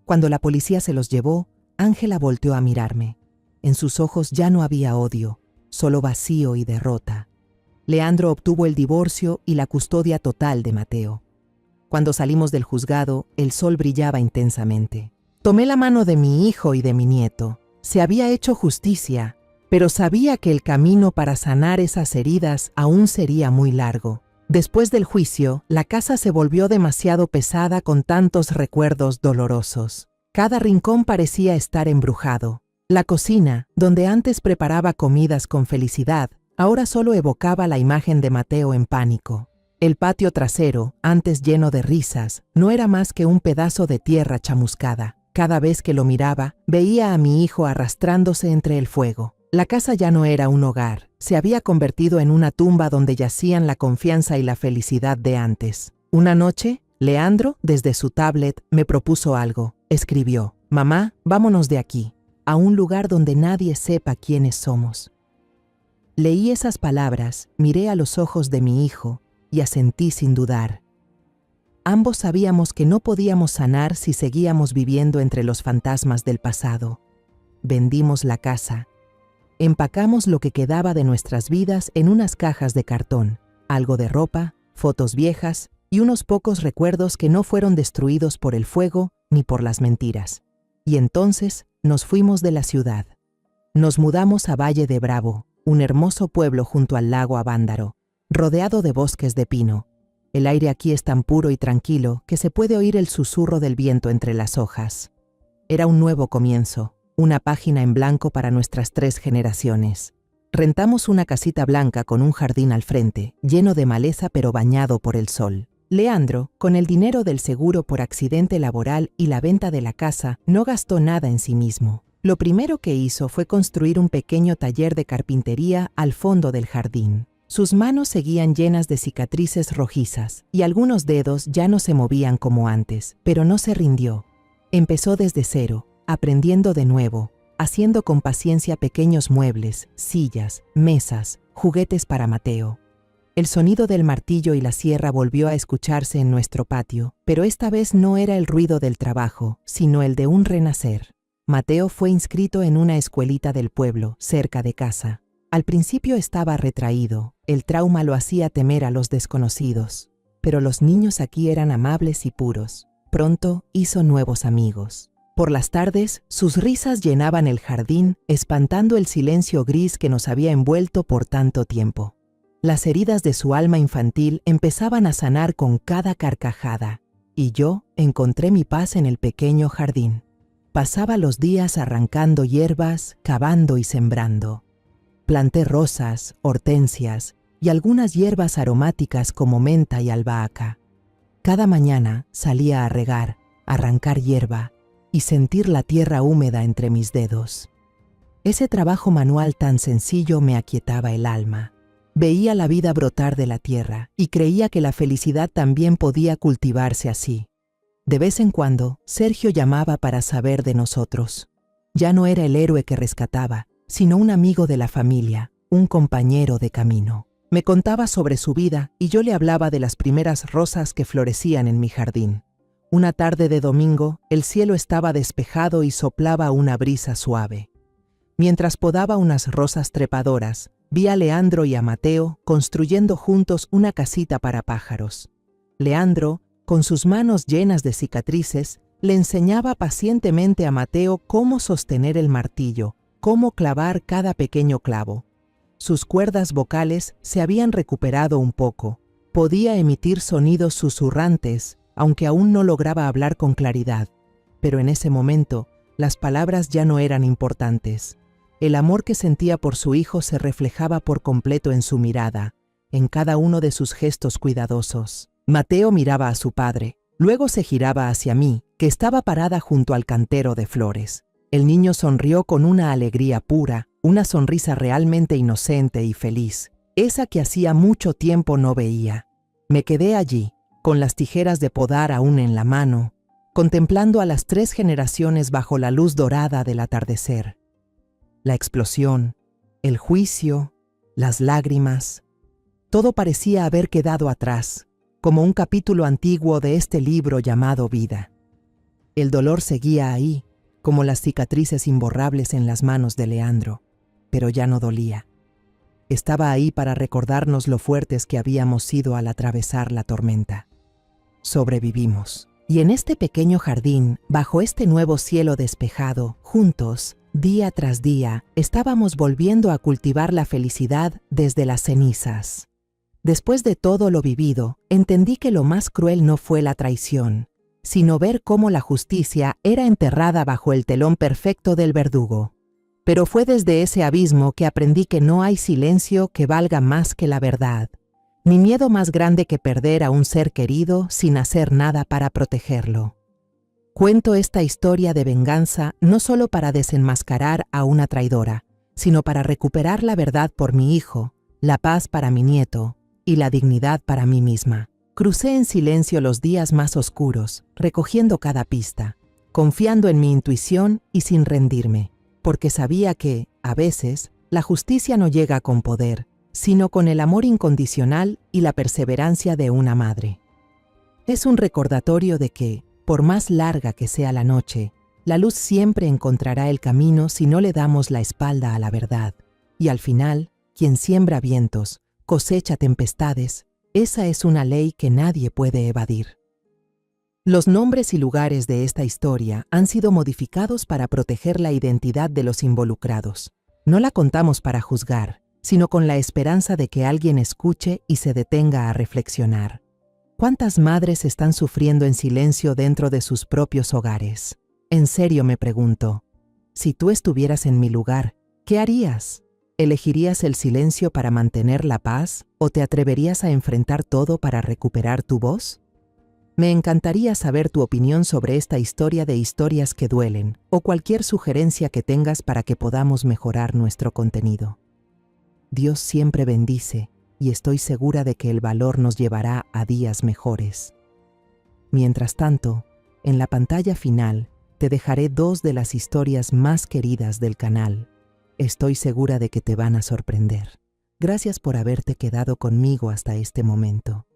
Cuando la policía se los llevó, Ángela volteó a mirarme. En sus ojos ya no había odio, solo vacío y derrota. Leandro obtuvo el divorcio y la custodia total de Mateo. Cuando salimos del juzgado, el sol brillaba intensamente. Tomé la mano de mi hijo y de mi nieto. Se había hecho justicia, pero sabía que el camino para sanar esas heridas aún sería muy largo. Después del juicio, la casa se volvió demasiado pesada con tantos recuerdos dolorosos. Cada rincón parecía estar embrujado. La cocina, donde antes preparaba comidas con felicidad, ahora solo evocaba la imagen de Mateo en pánico. El patio trasero, antes lleno de risas, no era más que un pedazo de tierra chamuscada. Cada vez que lo miraba, veía a mi hijo arrastrándose entre el fuego. La casa ya no era un hogar, se había convertido en una tumba donde yacían la confianza y la felicidad de antes. Una noche, Leandro, desde su tablet, me propuso algo. Escribió: «Mamá, vámonos de aquí, a un lugar donde nadie sepa quiénes somos». Leí esas palabras, miré a los ojos de mi hijo y asentí sin dudar. Ambos sabíamos que no podíamos sanar si seguíamos viviendo entre los fantasmas del pasado. Vendimos la casa. Empacamos lo que quedaba de nuestras vidas en unas cajas de cartón, algo de ropa, fotos viejas y unos pocos recuerdos que no fueron destruidos por el fuego ni por las mentiras. Y entonces nos fuimos de la ciudad. Nos mudamos a Valle de Bravo, un hermoso pueblo junto al lago Avándaro, rodeado de bosques de pino. El aire aquí es tan puro y tranquilo que se puede oír el susurro del viento entre las hojas. Era un nuevo comienzo, una página en blanco para nuestras 3 generaciones. Rentamos una casita blanca con un jardín al frente, lleno de maleza pero bañado por el sol. Leandro, con el dinero del seguro por accidente laboral y la venta de la casa, no gastó nada en sí mismo. Lo primero que hizo fue construir un pequeño taller de carpintería al fondo del jardín. Sus manos seguían llenas de cicatrices rojizas y algunos dedos ya no se movían como antes, pero no se rindió. Empezó desde cero, aprendiendo de nuevo, haciendo con paciencia pequeños muebles, sillas, mesas, juguetes para Mateo. El sonido del martillo y la sierra volvió a escucharse en nuestro patio, pero esta vez no era el ruido del trabajo, sino el de un renacer. Mateo fue inscrito en una escuelita del pueblo, cerca de casa. Al principio estaba retraído, el trauma lo hacía temer a los desconocidos, pero los niños aquí eran amables y puros. Pronto hizo nuevos amigos. Por las tardes, sus risas llenaban el jardín, espantando el silencio gris que nos había envuelto por tanto tiempo. Las heridas de su alma infantil empezaban a sanar con cada carcajada, y yo encontré mi paz en el pequeño jardín. Pasaba los días arrancando hierbas, cavando y sembrando. Planté rosas, hortensias y algunas hierbas aromáticas como menta y albahaca. Cada mañana salía a regar, arrancar hierba y sentir la tierra húmeda entre mis dedos. Ese trabajo manual tan sencillo me aquietaba el alma. Veía la vida brotar de la tierra y creía que la felicidad también podía cultivarse así. De vez en cuando, Sergio llamaba para saber de nosotros. Ya no era el héroe que rescataba, sino un amigo de la familia, un compañero de camino. Me contaba sobre su vida y yo le hablaba de las primeras rosas que florecían en mi jardín. Una tarde de domingo, el cielo estaba despejado y soplaba una brisa suave. Mientras podaba unas rosas trepadoras, vi a Leandro y a Mateo construyendo juntos una casita para pájaros. Leandro, con sus manos llenas de cicatrices, le enseñaba pacientemente a Mateo cómo sostener el martillo, cómo clavar cada pequeño clavo. Sus cuerdas vocales se habían recuperado un poco. Podía emitir sonidos susurrantes, aunque aún no lograba hablar con claridad. Pero en ese momento, las palabras ya no eran importantes. El amor que sentía por su hijo se reflejaba por completo en su mirada, en cada uno de sus gestos cuidadosos. Mateo miraba a su padre, luego se giraba hacia mí, que estaba parada junto al cantero de flores. El niño sonrió con una alegría pura, una sonrisa realmente inocente y feliz, esa que hacía mucho tiempo no veía. Me quedé allí, con las tijeras de podar aún en la mano, contemplando a las 3 generaciones bajo la luz dorada del atardecer. La explosión, el juicio, las lágrimas, todo parecía haber quedado atrás, como un capítulo antiguo de este libro llamado vida. El dolor seguía ahí, como las cicatrices imborrables en las manos de Leandro, pero ya no dolía. Estaba ahí para recordarnos lo fuertes que habíamos sido al atravesar la tormenta. Sobrevivimos. Y en este pequeño jardín, bajo este nuevo cielo despejado, juntos, día tras día, estábamos volviendo a cultivar la felicidad desde las cenizas. Después de todo lo vivido, entendí que lo más cruel no fue la traición, sino ver cómo la justicia era enterrada bajo el telón perfecto del verdugo. Pero fue desde ese abismo que aprendí que no hay silencio que valga más que la verdad, ni miedo más grande que perder a un ser querido sin hacer nada para protegerlo. Cuento esta historia de venganza no solo para desenmascarar a una traidora, sino para recuperar la verdad por mi hijo, la paz para mi nieto y la dignidad para mí misma. Crucé en silencio los días más oscuros, recogiendo cada pista, confiando en mi intuición y sin rendirme, porque sabía que, a veces, la justicia no llega con poder, sino con el amor incondicional y la perseverancia de una madre. Es un recordatorio de que, por más larga que sea la noche, la luz siempre encontrará el camino si no le damos la espalda a la verdad. Y al final, quien siembra vientos, cosecha tempestades. Esa es una ley que nadie puede evadir. Los nombres y lugares de esta historia han sido modificados para proteger la identidad de los involucrados. No la contamos para juzgar, sino con la esperanza de que alguien escuche y se detenga a reflexionar. ¿Cuántas madres están sufriendo en silencio dentro de sus propios hogares? En serio me pregunto, si tú estuvieras en mi lugar, ¿qué harías? ¿Elegirías el silencio para mantener la paz o te atreverías a enfrentar todo para recuperar tu voz? Me encantaría saber tu opinión sobre esta historia de historias que duelen o cualquier sugerencia que tengas para que podamos mejorar nuestro contenido. Dios siempre bendice y estoy segura de que el valor nos llevará a días mejores. Mientras tanto, en la pantalla final te dejaré 2 de las historias más queridas del canal. Estoy segura de que te van a sorprender. Gracias por haberte quedado conmigo hasta este momento.